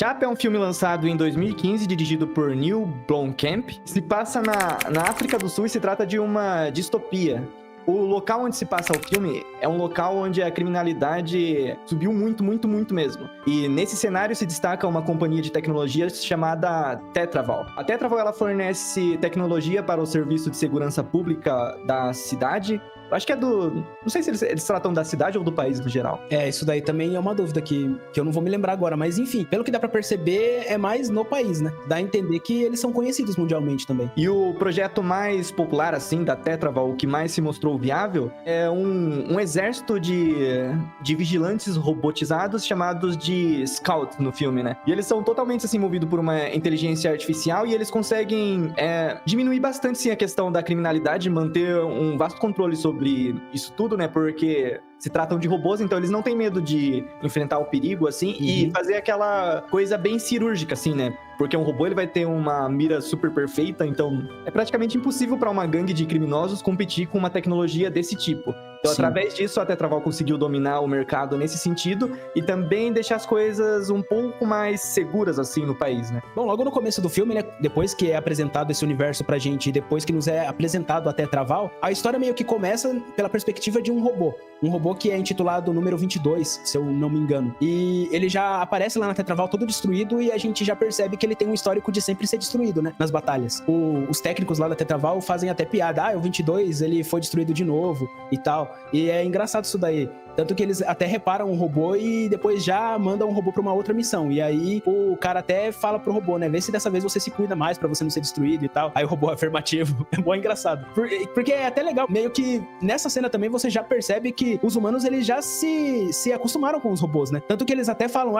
Chapa é um filme lançado em 2015, dirigido por Neil Blomkamp. Se passa na África do Sul e se trata de uma distopia. O local onde se passa o filme é um local onde a criminalidade subiu muito, muito, muito mesmo. E nesse cenário se destaca uma companhia de tecnologia chamada Tetraval. A Tetraval, ela fornece tecnologia para o serviço de segurança pública da cidade. Acho que é do... Não sei se eles tratam da cidade ou do país no geral. Isso daí também é uma dúvida que eu não vou me lembrar agora. Mas enfim, pelo que dá pra perceber, é mais no país, né? Dá a entender que eles são conhecidos mundialmente também. E o projeto mais popular, assim, da Tetraval, o que mais se mostrou viável, é um exército de vigilantes robotizados chamados de Scouts no filme, né? E eles são totalmente, assim, movidos por uma inteligência artificial e eles conseguem diminuir bastante, sim, a questão da criminalidade, manter um vasto controle sobre isso tudo, né? Porque se tratam de robôs, então eles não têm medo de enfrentar o perigo, assim, e fazer aquela coisa bem cirúrgica, assim, né? Porque um robô, ele vai ter uma mira super perfeita, então é praticamente impossível para uma gangue de criminosos competir com uma tecnologia desse tipo. Então, através disso, a Tetraval conseguiu dominar o mercado nesse sentido e também deixar as coisas um pouco mais seguras, assim, no país, né? Bom, logo no começo do filme, né, depois que é apresentado esse universo pra gente e depois que nos é apresentado a Tetraval, a história meio que começa pela perspectiva de um robô. Um robô que é intitulado Número 22, se eu não me engano. E ele já aparece lá na Tetraval todo destruído e a gente já percebe que ele tem um histórico de sempre ser destruído, né, nas batalhas. Os técnicos lá da Tetraval fazem até piada. O 22, ele foi destruído de novo e tal. E é engraçado isso daí. Tanto que eles até reparam um robô e depois já mandam um robô pra uma outra missão. E aí o cara até fala pro robô, né? Vê se dessa vez você se cuida mais pra você não ser destruído e tal. Aí o robô afirmativo. É bom, engraçado. Porque é até legal. Meio que nessa cena também você já percebe que os humanos, eles já se acostumaram com os robôs, né? Tanto que eles até falam,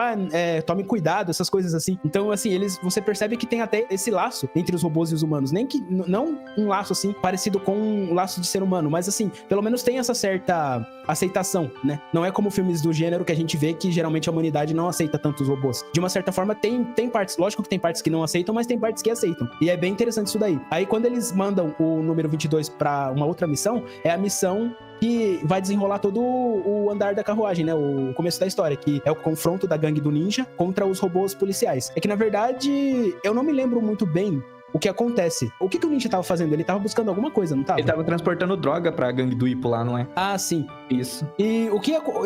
tome cuidado, essas coisas assim. Então, assim, você percebe que tem até esse laço entre os robôs e os humanos. Nem que, não um laço, assim, parecido com um laço de ser humano. Mas, assim, pelo menos tem essa certa aceitação, né? Não é como filmes do gênero que a gente vê que geralmente a humanidade não aceita tantos robôs. De uma certa forma, tem partes, lógico que tem partes que não aceitam, mas tem partes que aceitam. E é bem interessante isso daí. Aí, quando eles mandam o número 22 pra uma outra missão, é a missão que vai desenrolar todo o andar da carruagem, né? O começo da história, que é o confronto da gangue do ninja contra os robôs policiais. É que, na verdade, eu não me lembro muito bem o que acontece. O que o ninja tava fazendo? Ele tava buscando alguma coisa, não tava? Ele tava transportando droga pra gangue do Ipo lá, não é? Ah, sim. Isso. E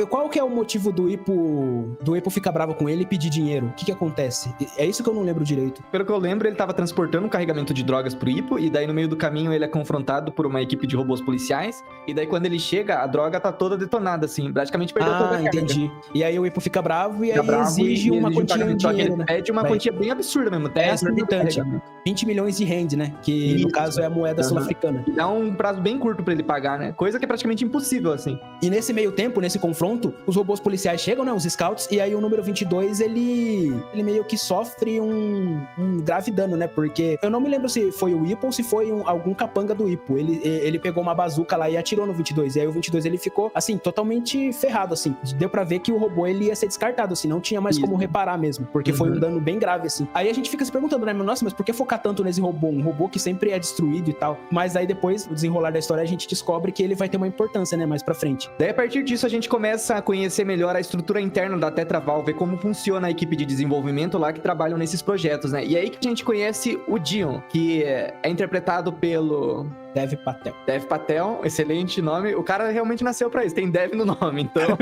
qual que é o motivo do Ipo ficar bravo com ele e pedir dinheiro? O que acontece? É isso que eu não lembro direito. Pelo que eu lembro, ele tava transportando um carregamento de drogas pro Ipo, e daí no meio do caminho ele é confrontado por uma equipe de robôs policiais, e daí quando ele chega, a droga tá toda detonada, assim, praticamente perdeu toda a carga. Entendi. E aí o Ipo fica bravo e aí exige uma quantia em dinheiro, né? Pede uma quantia bem absurda mesmo. É exorbitante. 20 milhões de rand, né? Que no caso é a moeda sul-africana. E dá um prazo bem curto pra ele pagar, né? Coisa que é praticamente impossível, assim. E nesse meio tempo, nesse confronto, os robôs policiais chegam, né? Os scouts, e aí o número 22, ele meio que sofre um grave dano, né? Porque eu não me lembro se foi o Ipo ou se foi algum capanga do Ipo. Ele pegou uma bazuca lá e atirou no 22. E aí o 22, ele ficou, assim, totalmente ferrado, assim. Deu pra ver que o robô, ele ia ser descartado, assim. Não tinha mais como reparar mesmo. Porque foi um dano bem grave, assim. Aí a gente fica se perguntando, né? Nossa, mas por que focar tanto nesse robô? Um robô que sempre é destruído e tal. Mas aí depois, o desenrolar da história, a gente descobre que ele vai ter uma importância, né? Mais pra frente. Daí, a partir disso, a gente começa a conhecer melhor a estrutura interna da Tetraval, ver como funciona a equipe de desenvolvimento lá que trabalham nesses projetos, né? E aí que a gente conhece o Dion, que é interpretado pelo Dev Patel. Dev Patel, excelente nome. O cara realmente nasceu pra isso, tem Dev no nome, então...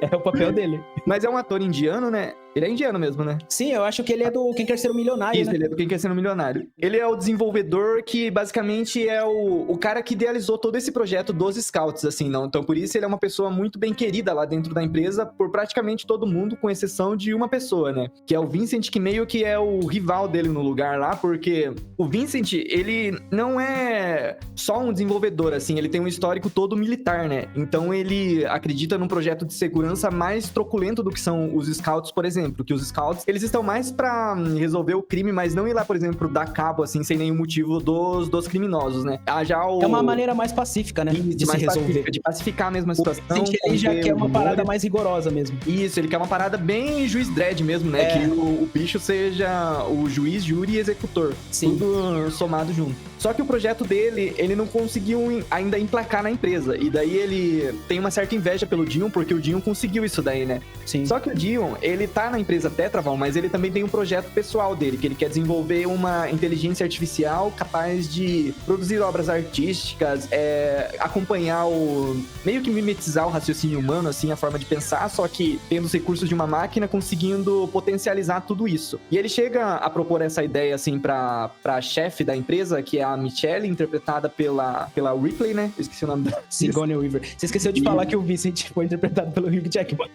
É o papel dele. Mas é um ator indiano, né? Ele é indiano mesmo, né? Sim, eu acho que ele é do Quem Quer Ser um Milionário, Isso, né? ele é do Quem Quer Ser um Milionário. Ele é o desenvolvedor que, basicamente, é o cara que idealizou todo esse projeto dos Scouts, assim, não? Então, por isso, ele é uma pessoa muito bem querida lá dentro da empresa por praticamente todo mundo, com exceção de uma pessoa, né? Que é o Vincent, que meio que é o rival dele no lugar lá, porque o Vincent, ele não é só um desenvolvedor, assim, ele tem um histórico todo militar, né? Então, ele acredita num projeto de segurança mais truculento do que são os Scouts, por exemplo, que os Scouts, eles estão mais pra resolver o crime, mas não ir lá, por exemplo, dar cabo, assim, sem nenhum motivo dos criminosos, né? É uma maneira mais pacífica, né? De se resolver. De pacificar mesmo a situação. Ele já quer uma parada mais rigorosa mesmo. Isso, ele quer uma parada bem juiz Dredd mesmo, né? Que o bicho seja o juiz, júri e executor. Sim. Tudo somado junto. Só que o projeto dele, ele não conseguiu ainda emplacar na empresa. E daí ele tem uma certa inveja pelo Dion, porque o Dion Dion conseguiu isso daí, né? Sim. Só que o Dion, ele tá na empresa Tetraval, mas ele também tem um projeto pessoal dele, que ele quer desenvolver uma inteligência artificial capaz de produzir obras artísticas, acompanhar meio que mimetizar o raciocínio humano, assim, a forma de pensar, só que tendo os recursos de uma máquina, conseguindo potencializar tudo isso. E ele chega a propor essa ideia, assim, pra chefe da empresa, que é a Michelle, interpretada pela Ripley, né? Eu esqueci o nome dela. Sigourney Weaver. Você esqueceu de falar que o Vincent foi interpretado pelo Hugh Jackman.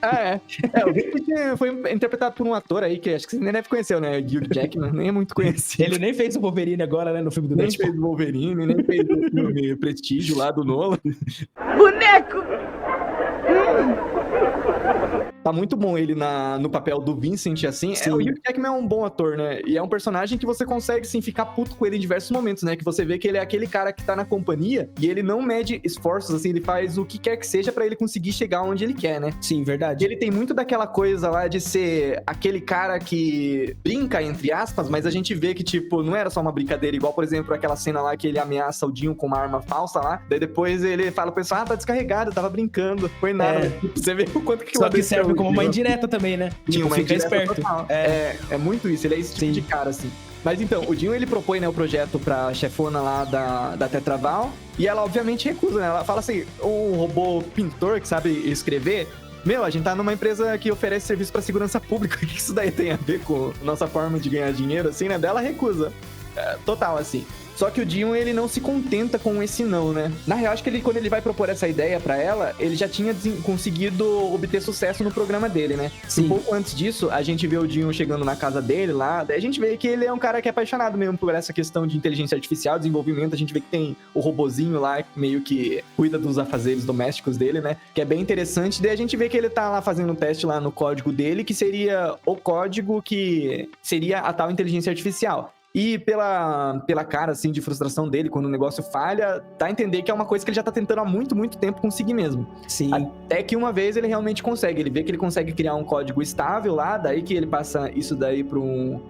O Vincent foi interpretado por um ator aí, que acho que você nem deve conhecer, né? Hugh Jackman, nem é muito conhecido. Ele nem fez o Wolverine agora, né, no filme do Nem Deadpool. fez o Wolverine, nem fez o filme Prestígio lá do Nolan. Boneco! Tá muito bom ele no papel do Vincent, assim. O Hugh Jackman é um bom ator, né? E é um personagem que você consegue, sim, ficar puto com ele em diversos momentos, né? Que você vê que ele é aquele cara que tá na companhia e ele não mede esforços, assim, ele faz o que quer que seja pra ele conseguir chegar onde ele quer, né? Sim, verdade. E ele tem muito daquela coisa lá de ser aquele cara que brinca, entre aspas, mas a gente vê que, tipo, não era só uma brincadeira, igual, por exemplo, aquela cena lá que ele ameaça o Dion com uma arma falsa lá, daí depois ele fala pro pessoal, tá descarregado, tava brincando, foi nada. Você vê o quanto que Só que serve como uma indireta também, né? Tipo, Uma fica esperto. É muito isso, ele é esse tipo de cara, assim. Mas então, o Dion, ele propõe, né, o projeto pra chefona lá da Tetraval, e ela obviamente recusa, né? Ela fala assim, um robô pintor que sabe escrever, a gente tá numa empresa que oferece serviço pra segurança pública, o que isso daí tem a ver com nossa forma de ganhar dinheiro, assim, né? Dela recusa. Total, assim. Só que o Dion, ele não se contenta com esse não, né? Na real, acho que quando ele vai propor essa ideia pra ela, ele já tinha conseguido obter sucesso no programa dele, né? Sim. Um pouco antes disso, a gente vê o Dion chegando na casa dele lá, daí a gente vê que ele é um cara que é apaixonado mesmo por essa questão de inteligência artificial, desenvolvimento, a gente vê que tem o robozinho lá, meio que cuida dos afazeres domésticos dele, né? Que é bem interessante, daí a gente vê que ele tá lá fazendo um teste lá no código dele, que seria o código que seria a tal inteligência artificial. E pela cara, assim, de frustração dele, quando o negócio falha, dá a entender que é uma coisa que ele já tá tentando há muito, muito tempo conseguir mesmo. Sim. Até que uma vez ele realmente consegue. Ele vê que ele consegue criar um código estável lá, daí que ele passa isso daí pra um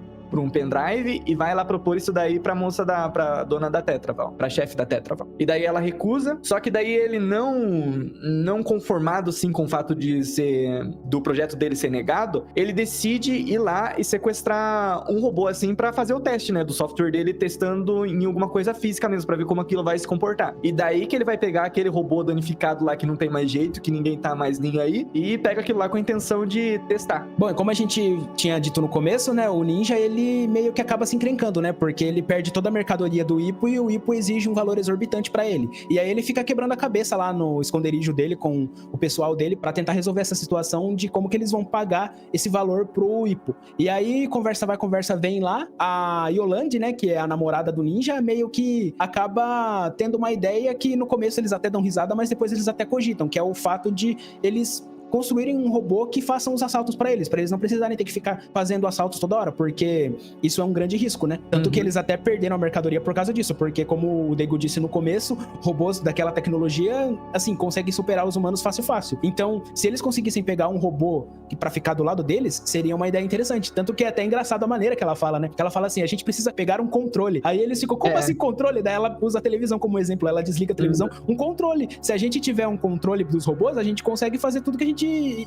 pendrive e vai lá propor isso daí pra moça pra dona da Tetraval, pra chefe da Tetraval. E daí ela recusa, só que daí ele não conformado, sim, com o fato do projeto dele ser negado, ele decide ir lá e sequestrar um robô, assim, pra fazer o teste, né, do software dele, testando em alguma coisa física mesmo, pra ver como aquilo vai se comportar. E daí que ele vai pegar aquele robô danificado lá que não tem mais jeito, que ninguém tá mais nem aí, e pega aquilo lá com a intenção de testar. Bom, como a gente tinha dito no começo, né, o Ninja, ele meio que acaba se encrencando, né? Porque ele perde toda a mercadoria do Ipo e o Ipo exige um valor exorbitante pra ele. E aí ele fica quebrando a cabeça lá no esconderijo dele com o pessoal dele pra tentar resolver essa situação de como que eles vão pagar esse valor pro Ipo. E aí, conversa vai, conversa vem lá, a Yolande, né, que é a namorada do Ninja, meio que acaba tendo uma ideia que no começo eles até dão risada, mas depois eles até cogitam, que é o fato de eles construírem um robô que façam os assaltos pra eles não precisarem ter que ficar fazendo assaltos toda hora, porque isso é um grande risco, né? Tanto que eles até perderam a mercadoria por causa disso, porque como o Daigo disse no começo, robôs daquela tecnologia, assim, conseguem superar os humanos fácil. Então, se eles conseguissem pegar um robô pra ficar do lado deles, seria uma ideia interessante. Tanto que é até engraçado a maneira que ela fala, né? Que ela fala assim, a gente precisa pegar um controle. Aí eles ficam, como assim controle? Daí ela usa a televisão como exemplo, ela desliga a televisão, um controle. Se a gente tiver um controle dos robôs, a gente consegue fazer tudo que a gente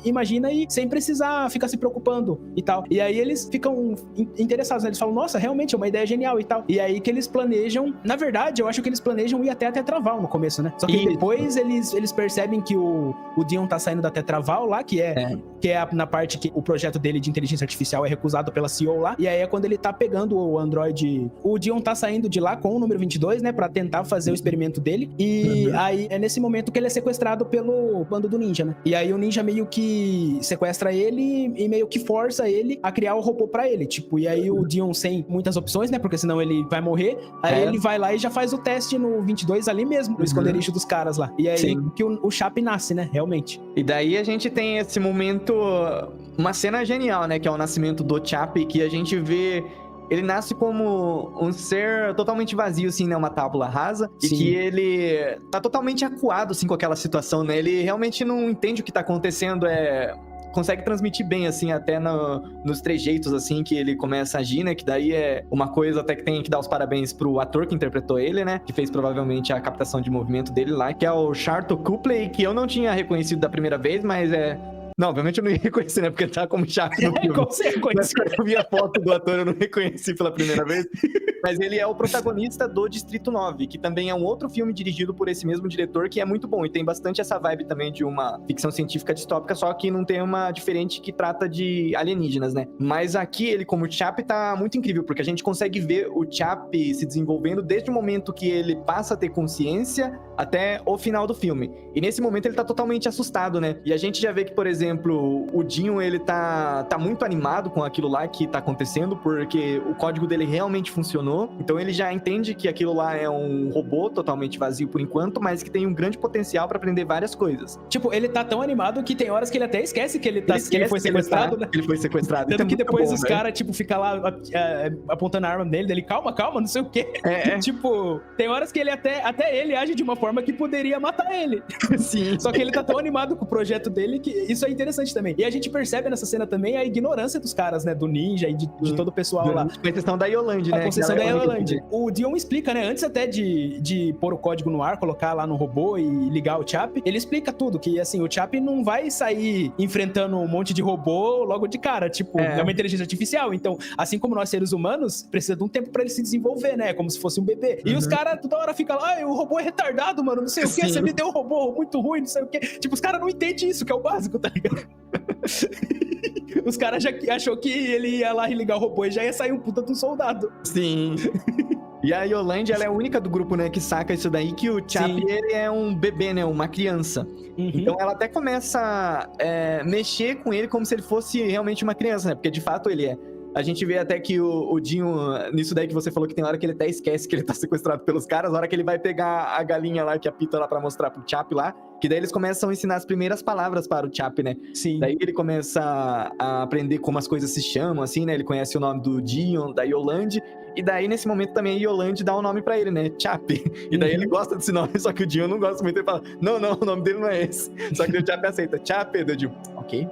imagina e sem precisar ficar se preocupando e tal. E aí eles ficam interessados, né? Eles falam, nossa, realmente é uma ideia genial e tal. E aí que eles planejam, na verdade, eu acho que eles planejam ir até a Tetraval no começo, né? Só que depois eles percebem que o Dion tá saindo da Tetraval lá, que é na parte que o projeto dele de inteligência artificial é recusado pela CEO lá. E aí é quando ele tá pegando o Android. O Dion tá saindo de lá com o número 22, né? Pra tentar fazer o experimento dele. E aí é nesse momento que ele é sequestrado pelo bando do Ninja, né? E aí o Ninja meio que sequestra ele e meio que força ele a criar o robô pra ele, tipo, e aí o Dion sem muitas opções, né, porque senão ele vai morrer, aí ele vai lá e já faz o teste no 22 ali mesmo, no esconderijo dos caras lá, e aí que o Chap nasce, né, realmente. E daí a gente tem esse momento, uma cena genial, né, que é o nascimento do Chap, que a gente vê ele nasce como um ser totalmente vazio, assim, né? Uma tábula rasa. E que ele tá totalmente acuado, assim, com aquela situação, né? Ele realmente não entende o que tá acontecendo, consegue transmitir bem, assim, até nos trejeitos, assim, que ele começa a agir, né? Que daí é uma coisa até que tem que dar os parabéns pro ator que interpretou ele, né? Que fez provavelmente a captação de movimento dele lá, que é o Sharlto Copley, que eu não tinha reconhecido da primeira vez, mas Não, obviamente eu não ia reconhecer, né? Porque ele tá como Chape no filme. Com certeza. Mas quando eu vi a foto do ator, eu não reconheci pela primeira vez. Mas ele é o protagonista do Distrito 9, que também é um outro filme dirigido por esse mesmo diretor, que é muito bom. E tem bastante essa vibe também de uma ficção científica distópica, só que num tema diferente que trata de alienígenas, né? Mas aqui, ele como Chape tá muito incrível, porque a gente consegue ver o Chape se desenvolvendo desde o momento que ele passa a ter consciência até o final do filme. E nesse momento ele tá totalmente assustado, né? E a gente já vê que, por exemplo, o Dinho, ele tá muito animado com aquilo lá que tá acontecendo, porque o código dele realmente funcionou. Então ele já entende que aquilo lá é um robô totalmente vazio por enquanto, mas que tem um grande potencial pra aprender várias coisas. Tipo, ele tá tão animado que tem horas que ele até esquece que ele foi sequestrado, né? Ele foi sequestrado. Tanto Então é que muito depois bom, os caras, tipo, ficam lá apontando a arma dele, calma, não sei o quê. Tipo, tem horas que ele até ele age de uma forma que poderia matar ele. Sim. Só que ele tá tão animado com o projeto dele que isso é interessante também. E a gente percebe nessa cena também a ignorância dos caras, né? Do ninja e de todo o pessoal lá. Com exceção da Yolande, né? Com exceção da Yolande. O Dion explica, né? Antes até de pôr o código no ar, colocar lá no robô e ligar o Chape, ele explica tudo, que assim, o Chape não vai sair enfrentando um monte de robô logo de cara, tipo, é uma inteligência artificial, então, assim como nós seres humanos, precisa de um tempo pra ele se desenvolver, né? Como se fosse um bebê. E os caras toda hora ficam lá, o robô é retardado, mano, não sei o que, você me deu um robô muito ruim, não sei o que. Tipo, os caras não entendem isso, que é o básico, tá ligado? Os caras já achou que ele ia lá ligar o robô e já ia sair um puta de um soldado. Sim. E a Yolande, ela é a única do grupo, né, que saca isso daí, que o Chape, ele é um bebê, né, uma criança. Então ela até começa a mexer com ele como se ele fosse realmente uma criança, né, porque de fato ele é. A gente vê até que o Dinho, nisso daí que você falou, que tem hora que ele até esquece que ele tá sequestrado pelos caras, a hora que ele vai pegar a galinha lá, que apita lá pra mostrar pro Chape lá, que daí eles começam a ensinar as primeiras palavras para o Chape, né? Sim. Daí ele começa a aprender como as coisas se chamam, assim, né? Ele conhece o nome do Dion, da Yolande, e daí nesse momento também a Yolande dá um nome pra ele, né? Chape. E daí ele gosta desse nome, só que o Dion não gosta muito, ele fala, não, o nome dele não é esse. Só que o Chape aceita, Chape, do Dion, ok.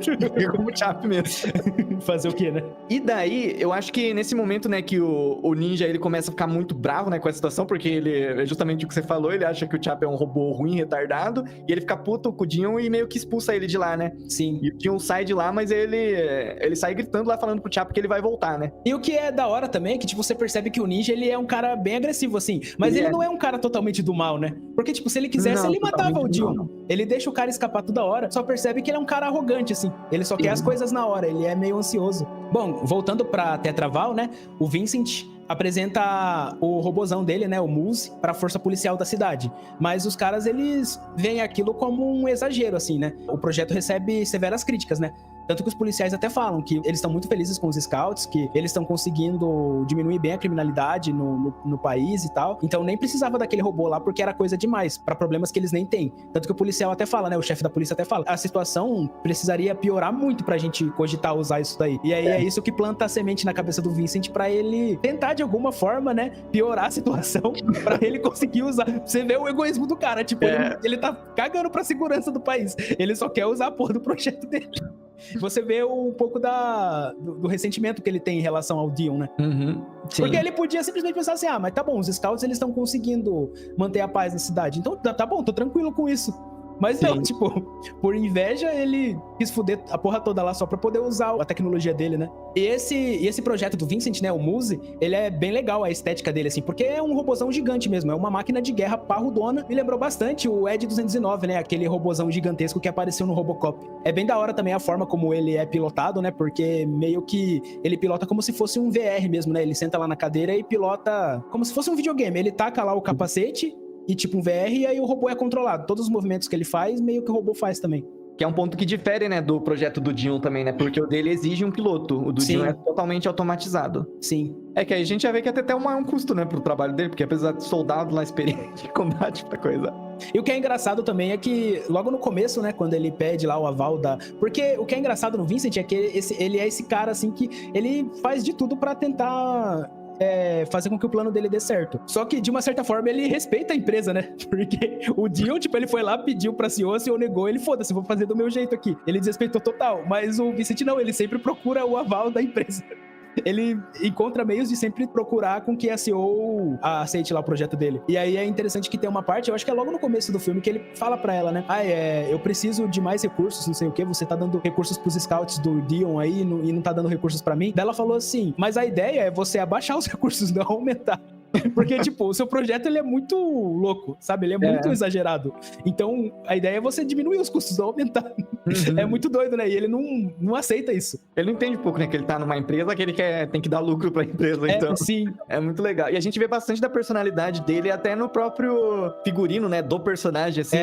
Fica como Chape mesmo. Fazer o quê, né? E daí, eu acho que nesse momento, né, que o ninja, ele começa a ficar muito bravo, né, com a situação, porque ele, é justamente o que você falou, ele acha que o Chape é um robô ruim, retardado, e ele fica puto com o Dion e meio que expulsa ele de lá, né? Sim. E o Dion sai de lá, mas ele sai gritando lá, falando pro Chape que ele vai voltar, né? E o que é da hora também é que, tipo, você percebe que o ninja, ele é um cara bem agressivo, assim, mas ele não é um cara totalmente do mal, né? Porque, tipo, se ele quisesse, ele matava o Dion. Ele deixa o cara escapar toda hora, só percebe que ele é um cara arrogante, assim. Ele só quer as coisas na hora, ele é meio ansioso. Bom, voltando pra Tetraval, né? O Vincent apresenta o robozão dele, né, o Muse, pra força policial da cidade. Mas os caras, eles veem aquilo como um exagero, assim, né? O projeto recebe severas críticas, né? Tanto que os policiais até falam que eles estão muito felizes com os scouts, que eles estão conseguindo diminuir bem a criminalidade no país e tal. Então nem precisava daquele robô lá, porque era coisa demais, pra problemas que eles nem têm. Tanto que o policial até fala, né? O chefe da polícia até fala, a situação precisaria piorar muito pra gente cogitar usar isso daí. E aí é isso que planta a semente na cabeça do Vincent pra ele tentar de alguma forma, né, piorar a situação pra ele conseguir usar. Você vê o egoísmo do cara, tipo, ele tá cagando pra segurança do país. Ele só quer usar a porra do projeto dele. Você vê um pouco do ressentimento que ele tem em relação ao Dion, né? Porque ele podia simplesmente pensar assim, mas tá bom, os scouts, eles estão conseguindo manter a paz na cidade, então tá bom, tô tranquilo com isso. Mas não, tipo, por inveja, ele quis fuder a porra toda lá só pra poder usar a tecnologia dele, né? E esse projeto do Vincent, né, o Muse, ele é bem legal, a estética dele, assim, porque é um robozão gigante mesmo, é uma máquina de guerra parrudona. Me lembrou bastante o Ed 209, né, aquele robozão gigantesco que apareceu no Robocop. É bem da hora também a forma como ele é pilotado, né, porque meio que ele pilota como se fosse um VR mesmo, né? Ele senta lá na cadeira e pilota como se fosse um videogame. Ele taca lá o capacete e tipo um VR, e aí o robô é controlado. Todos os movimentos que ele faz, meio que o robô faz também. Que é um ponto que difere, né, do projeto do Dion também, né? Porque o dele exige um piloto. O do Dion é totalmente automatizado. Sim. É que aí a gente já vê que até um custo, né, pro trabalho dele, porque apesar de soldado lá experiente de combate, pra coisa. E o que é engraçado também é que logo no começo, né, quando ele pede lá o aval da... Porque o que é engraçado no Vincent é que ele é esse cara, assim, que ele faz de tudo pra tentar... fazer com que o plano dele dê certo. Só que, de uma certa forma, ele respeita a empresa, né? Porque o Dion, tipo, ele foi lá, pediu pra CEO, a CEO negou, ele, foda-se, vou fazer do meu jeito aqui. Ele desrespeitou total. Mas o Vincent não, ele sempre procura o aval da empresa. ele encontra meios de sempre procurar com que a CEO aceite lá o projeto dele. E aí é interessante que tem uma parte, eu acho que é logo no começo do filme, que ele fala pra ela, né? Eu preciso de mais recursos, não sei o que, você tá dando recursos pros scouts do Dion aí e não tá dando recursos pra mim. Daí ela falou assim, mas a ideia é você abaixar os recursos, não aumentar. Porque, tipo, o seu projeto, ele é muito louco, sabe? Ele é muito exagerado. Então, a ideia é você diminuir os custos, não aumentar. É muito doido, né? E ele não aceita isso. Ele não entende um pouco, né? Que ele tá numa empresa que ele tem que dar lucro pra empresa, então. Sim. É muito legal. E a gente vê bastante da personalidade dele até no próprio figurino, né? Do personagem, assim.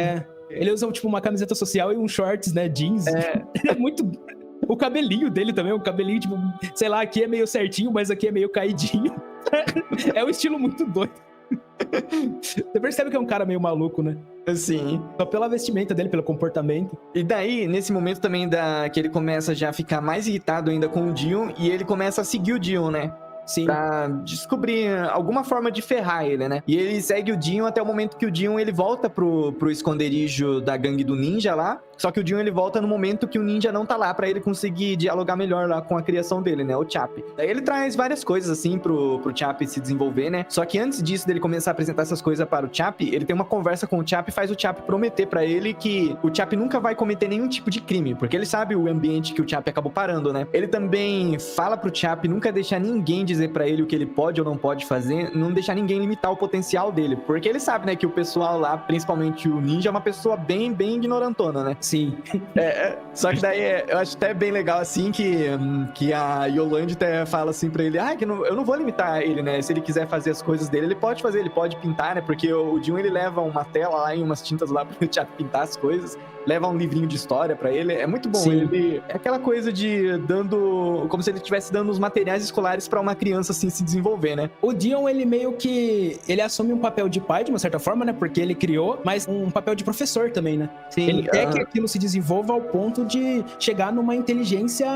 Ele usa, tipo, uma camiseta social e um shorts, né? Jeans. Ele é muito... O cabelinho dele também, um cabelinho, tipo, sei lá, aqui é meio certinho, mas aqui é meio caidinho. É um estilo muito doido. Você percebe que é um cara meio maluco, né? Sim. Só pela vestimenta dele, pelo comportamento. E daí, nesse momento também que ele começa já a ficar mais irritado ainda com o Dion, e ele começa a seguir o Dion, né? Sim. Pra descobrir alguma forma de ferrar ele, né? E ele segue o Dion até o momento que o Dion, ele volta pro esconderijo da gangue do ninja lá. Só que o Dion, ele volta no momento que o ninja não tá lá, pra ele conseguir dialogar melhor lá com a criação dele, né? O Chap. Daí ele traz várias coisas, assim, pro Chap se desenvolver, né? Só que antes disso, dele começar a apresentar essas coisas para o Chap, ele tem uma conversa com o Chap e faz o Chap prometer pra ele que o Chap nunca vai cometer nenhum tipo de crime, porque ele sabe o ambiente que o Chap acabou parando, né? Ele também fala pro Chap nunca deixar ninguém dizer pra ele o que ele pode ou não pode fazer, não deixar ninguém limitar o potencial dele, porque ele sabe, né, que o pessoal lá, principalmente o ninja, é uma pessoa bem ignorantona, né? Sim. Só que daí eu acho até bem legal, assim, que a Yolande até fala assim pra ele, eu não vou limitar ele, né? Se ele quiser fazer as coisas dele, ele pode fazer, ele pode pintar, né? Porque o Dion, ele leva uma tela lá e umas tintas lá pro Thiago pintar as coisas, leva um livrinho de história pra ele, é muito bom. Sim. Ele é aquela coisa de como se ele estivesse dando os materiais escolares pra uma criança, assim, se desenvolver, né? O Dion, ele meio que... Ele assume um papel de pai, de uma certa forma, né? Porque ele criou, mas um papel de professor também, né? Sim. Ele quer que aquilo se desenvolva ao ponto de chegar numa inteligência,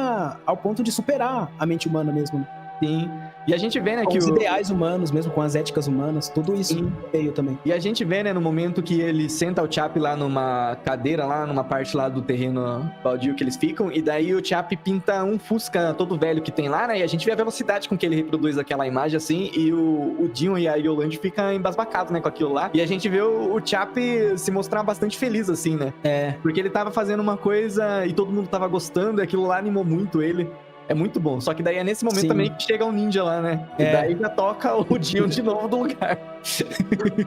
ao ponto de superar a mente humana mesmo, né? Sim. E a gente vê, né, com que os ideais humanos mesmo, com as éticas humanas, tudo isso veio também. E a gente vê, né, no momento que ele senta o Chap lá numa cadeira, lá numa parte lá do terreno baldio que eles ficam, e daí o Chap pinta um Fusca todo velho que tem lá, né, e a gente vê a velocidade com que ele reproduz aquela imagem, assim, e o Dion e a Yolande ficam embasbacados, né, com aquilo lá. E a gente vê o Chap se mostrar bastante feliz, assim, né? Porque ele tava fazendo uma coisa e todo mundo tava gostando, e aquilo lá animou muito ele. É muito bom. Só que daí é nesse momento também que chega o ninja lá, né? E daí já toca o Dion de novo do lugar.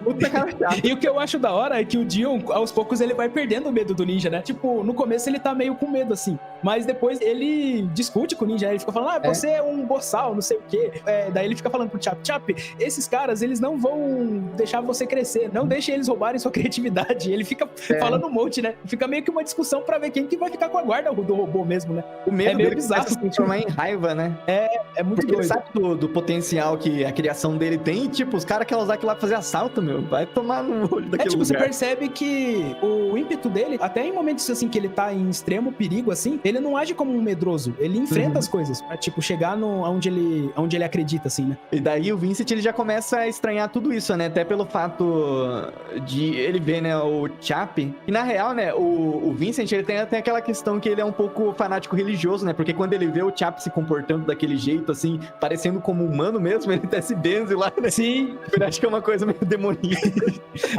Puta cara chato. E o que eu acho da hora é que o Dion, aos poucos, ele vai perdendo o medo do ninja, né? Tipo, no começo ele tá meio com medo, assim. Mas depois ele discute com o ninja, né? Ele fica falando, você é um boçal, não sei o quê. Daí ele fica falando pro Chap, esses caras, eles não vão deixar você crescer. Não deixe eles roubarem sua criatividade. Ele fica falando um monte, né? Fica meio que uma discussão pra ver quem que vai ficar com a guarda do robô mesmo, né? O medo meio dele bizarro. se transformar em raiva, né? É muito Porque doido. ele sabe do potencial que a criação dele tem e, tipo, os caras querem usar aquilo lá pra fazer assalto, meu. Vai tomar no olho daquele lugar. Você percebe que o ímpeto dele, até em momentos assim que ele tá em extremo perigo, assim, ele não age como um medroso. Ele enfrenta as coisas pra, tipo, chegar onde ele acredita, assim, né? E daí o Vincent, ele já começa a estranhar tudo isso, né? Até pelo fato de ele ver, né, o Chap. E na real, né, o Vincent, ele tem até aquela questão que ele é um pouco fanático religioso, né? Porque quando ele vê o Chap se comportando daquele jeito, assim, parecendo como humano mesmo, ele até se benze lá, né? Sim. Eu acho que é uma coisa meio demoníaca.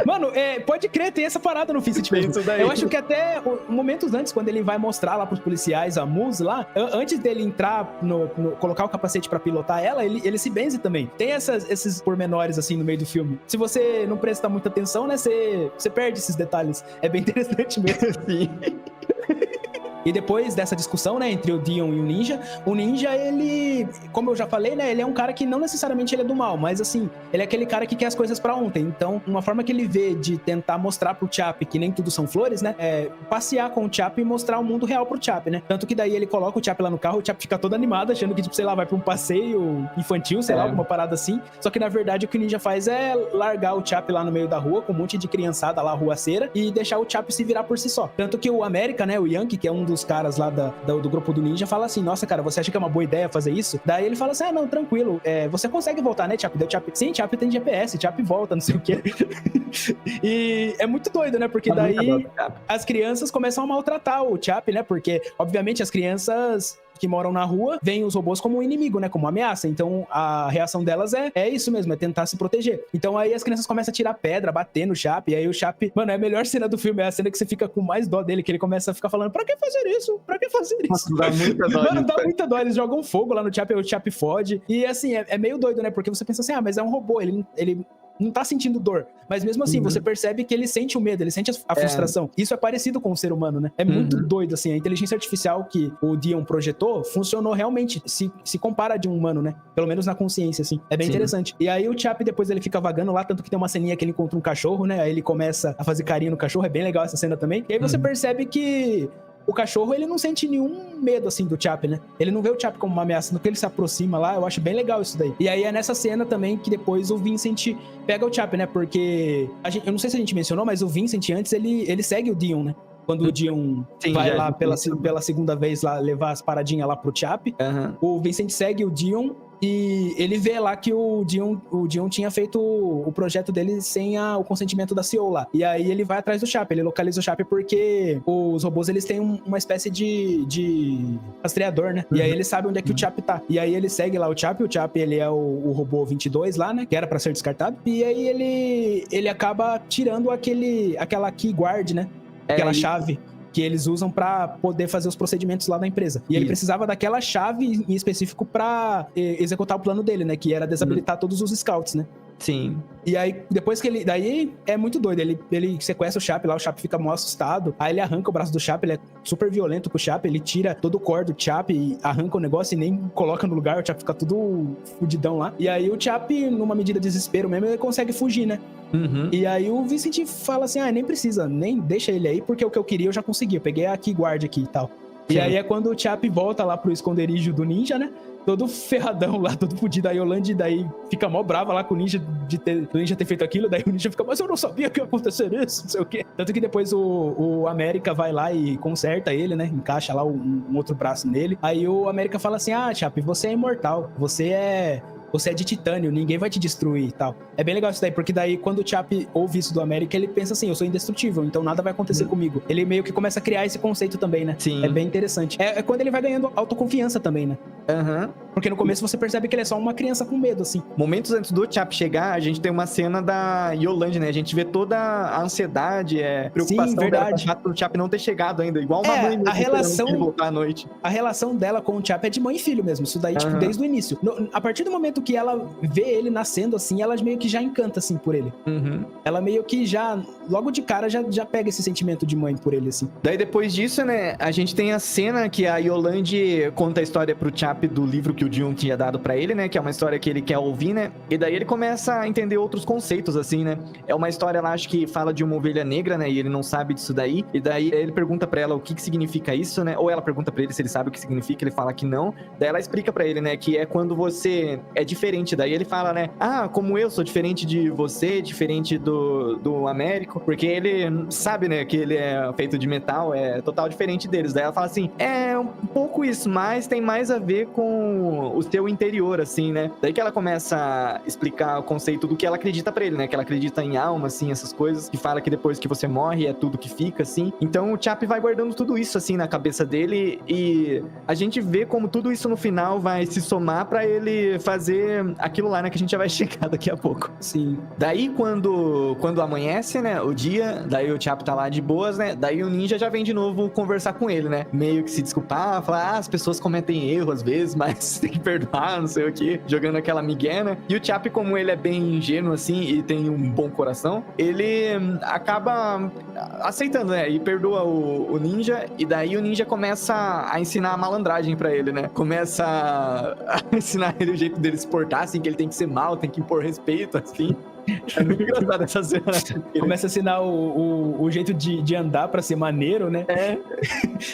Mano, pode crer, tem essa parada no Vincent mesmo. Eu acho que até momentos antes, quando ele vai mostrar lá pros policiais a Muse lá, antes dele entrar, colocar o capacete pra pilotar ela, ele se benze também. Tem esses pormenores, assim, no meio do filme. Se você não prestar muita atenção, né, você perde esses detalhes. É bem interessante mesmo. Sim. E depois dessa discussão, né, entre o Dion e o Ninja, ele, como eu já falei, né, ele é um cara que não necessariamente ele é do mal, mas assim, ele é aquele cara que quer as coisas pra ontem. Então, uma forma que ele vê de tentar mostrar pro Chap que nem tudo são flores, né, é passear com o Chap e mostrar o mundo real pro Chap, né. Tanto que daí ele coloca o Chap lá no carro, o Chap fica todo animado, achando que, tipo, sei lá, vai pra um passeio infantil, sei lá, alguma parada assim. Só que, na verdade, o que o Ninja faz é largar o Chap lá no meio da rua, com um monte de criançada lá, ruaceira, e deixar o Chap se virar por si só. Tanto que o América, né, o Yankee, que é um dos caras lá do grupo do Ninja, fala assim, nossa, cara, você acha que é uma boa ideia fazer isso? Daí ele fala assim, não, tranquilo, você consegue voltar, né, Chap? Deu Chap, sim, Chap tem GPS, Chap volta, não sei o quê. E é muito doido, né, porque daí as crianças começam a maltratar o Chap, né, porque, obviamente, as crianças que moram na rua veem os robôs como um inimigo, né? Como uma ameaça. Então, a reação delas é isso mesmo, é tentar se proteger. Então, aí as crianças começam a tirar pedra, bater no Chap, e aí o Chap... Mano, é a melhor cena do filme, é a cena que você fica com mais dó dele, que ele começa a ficar falando, pra que fazer isso? Pra que fazer isso? Nossa, dá muita dó. Mano, dá muita dó. Eles jogam fogo lá no Chap, o Chap fode. E, assim, é meio doido, né? Porque você pensa assim, mas é um robô, ele não tá sentindo dor. Mas mesmo assim, você percebe que ele sente o medo, ele sente a frustração. Isso é parecido com o ser humano, né? É muito doido, assim. A inteligência artificial que o Dion projetou funcionou realmente, se compara de um humano, né? Pelo menos na consciência, assim. É bem interessante. E aí o Chap, depois ele fica vagando lá, tanto que tem uma ceninha que ele encontra um cachorro, né? Aí ele começa a fazer carinho no cachorro, é bem legal essa cena também. E aí você percebe que o cachorro, ele não sente nenhum medo, assim, do Chap, né? Ele não vê o Chap como uma ameaça. No que ele se aproxima lá, eu acho bem legal isso daí. E aí é nessa cena também que depois o Vincent pega o Chap, né? Porque eu não sei se a gente mencionou, mas o Vincent antes, ele segue o Dion, né? Quando o Dion vai lá pela segunda vez lá levar as paradinhas lá pro Chap, o Vincent segue o Dion e ele vê lá que o Dion tinha feito o projeto dele sem o consentimento da CEO lá. E aí ele vai atrás do Chap, ele localiza o Chap porque os robôs, eles têm uma espécie de rastreador, né? E aí ele sabe onde é que o Chap tá. E aí ele segue lá o Chap ele é o robô 22 lá, né? Que era pra ser descartado. E aí ele acaba tirando aquela key guard, né? Aquela chave que eles usam pra poder fazer os procedimentos lá na empresa. E ele precisava daquela chave em específico pra executar o plano dele, né? Que era desabilitar todos os scouts, né? Sim. E aí, depois que ele... Daí é muito doido. Ele sequestra o Chap lá, o Chap fica mó assustado. Aí ele arranca o braço do Chap, ele é super violento com o Chap, ele tira todo o core do Chap e arranca o negócio e nem coloca no lugar, o Chap fica tudo fudidão lá. E aí o Chap, numa medida de desespero mesmo, ele consegue fugir, né? E aí o Vincent fala assim, nem precisa, nem deixa ele aí, porque o que eu queria eu já consegui, eu peguei a key guard aqui e tal. Sim. E aí é quando o Chap volta lá pro esconderijo do ninja, né? Todo ferradão lá, todo fudido. Aí o Yolande daí fica mó brava lá com o ninja do ninja ter feito aquilo. Daí o ninja fica, mas eu não sabia que ia acontecer isso, não sei o quê. Tanto que depois o América vai lá e conserta ele, né? Encaixa lá um outro braço nele. Aí o América fala assim, Chap, você é imortal. Você é de titânio, ninguém vai te destruir e tal. É bem legal isso daí, porque daí quando o Chap ouve isso do América, ele pensa assim, eu sou indestrutível, então nada vai acontecer comigo. Ele meio que começa a criar esse conceito também, né? Sim. É bem interessante. É quando ele vai ganhando autoconfiança também, né? Porque no começo você percebe que ele é só uma criança com medo, assim. Momentos antes do Chap chegar, a gente tem uma cena da Yolande, né? A gente vê toda a ansiedade, preocupação dela com o Chap não ter chegado ainda. Igual uma mãe mesmo, a relação ele voltar à noite. A relação dela com o Chap é de mãe e filho mesmo. Isso daí, tipo, desde o início. A partir do momento que ela vê ele nascendo, assim, ela meio que já encanta, assim, por ele. Ela meio que já, logo de cara, já pega esse sentimento de mãe por ele, assim. Daí, depois disso, né, a gente tem a cena que a Yolande conta a história pro Chap do livro que o Dion tinha dado pra ele, né, que é uma história que ele quer ouvir, né, e daí ele começa a entender outros conceitos, assim, né. É uma história lá, acho que fala de uma ovelha negra, né, e ele não sabe disso daí, e daí ele pergunta pra ela o que significa isso, né, ou ela pergunta pra ele se ele sabe o que significa, ele fala que não, daí ela explica pra ele, né, que é quando você é diferente, daí ele fala, né, como eu sou diferente de você, diferente do Américo, porque ele sabe, né, que ele é feito de metal, é total diferente deles. Daí ela fala assim, é um pouco isso, mas tem mais a ver com o seu interior, assim, né? Daí que ela começa a explicar o conceito do que ela acredita pra ele, né, que ela acredita em alma, assim, essas coisas, que fala que depois que você morre é tudo que fica, assim. Então o Chap vai guardando tudo isso, assim, na cabeça dele e a gente vê como tudo isso no final vai se somar pra ele fazer aquilo lá, né, que a gente já vai chegar daqui a pouco. Sim. Daí, quando amanhece, né, o dia, daí o Chap tá lá de boas, né, daí o ninja já vem de novo conversar com ele, né, meio que se desculpar, falar, as pessoas cometem erro às vezes, mas tem que perdoar, não sei o que, jogando aquela migué, né, e o Chap, como ele é bem ingênuo, assim, e tem um bom coração, ele acaba aceitando, né, e perdoa o ninja, e daí o ninja começa a ensinar a malandragem pra ele, né, começa a ensinar ele o jeito dele se portar, assim, que ele tem que ser mal, tem que impor respeito, assim. É muito engraçado essa cena. Começa a ensinar o jeito de andar pra ser maneiro, né?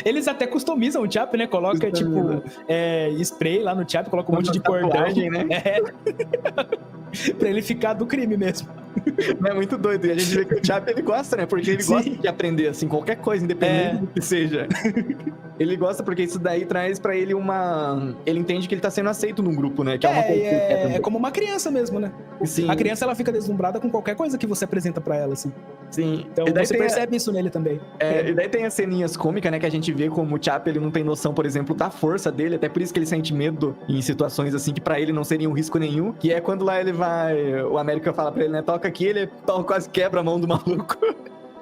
Eles até customizam o Chap, né? Coloca, tipo, spray lá no Chap, coloca um monte de cordão, né? Pra ele ficar do crime mesmo. É muito doido. E a gente vê que o Chap, ele gosta, né? Porque ele gosta de aprender, assim, qualquer coisa, independente do que seja. Ele gosta porque isso daí traz pra ele uma... Ele entende que ele tá sendo aceito num grupo, né? Que é uma coisa que ele quer também. É como uma criança mesmo, né? Sim. A criança, ela fica deslumbrada com qualquer coisa que você apresenta pra ela, assim. Sim. Então E daí você percebe isso nele também. E daí tem as ceninhas cômicas, né? Que a gente vê como o Chap, ele não tem noção, por exemplo, da força dele. Até por isso que ele sente medo em situações assim que pra ele não seria um risco nenhum. Que é quando lá ele vai... O América fala pra ele, né? Toca aqui, ele quase quebra a mão do maluco.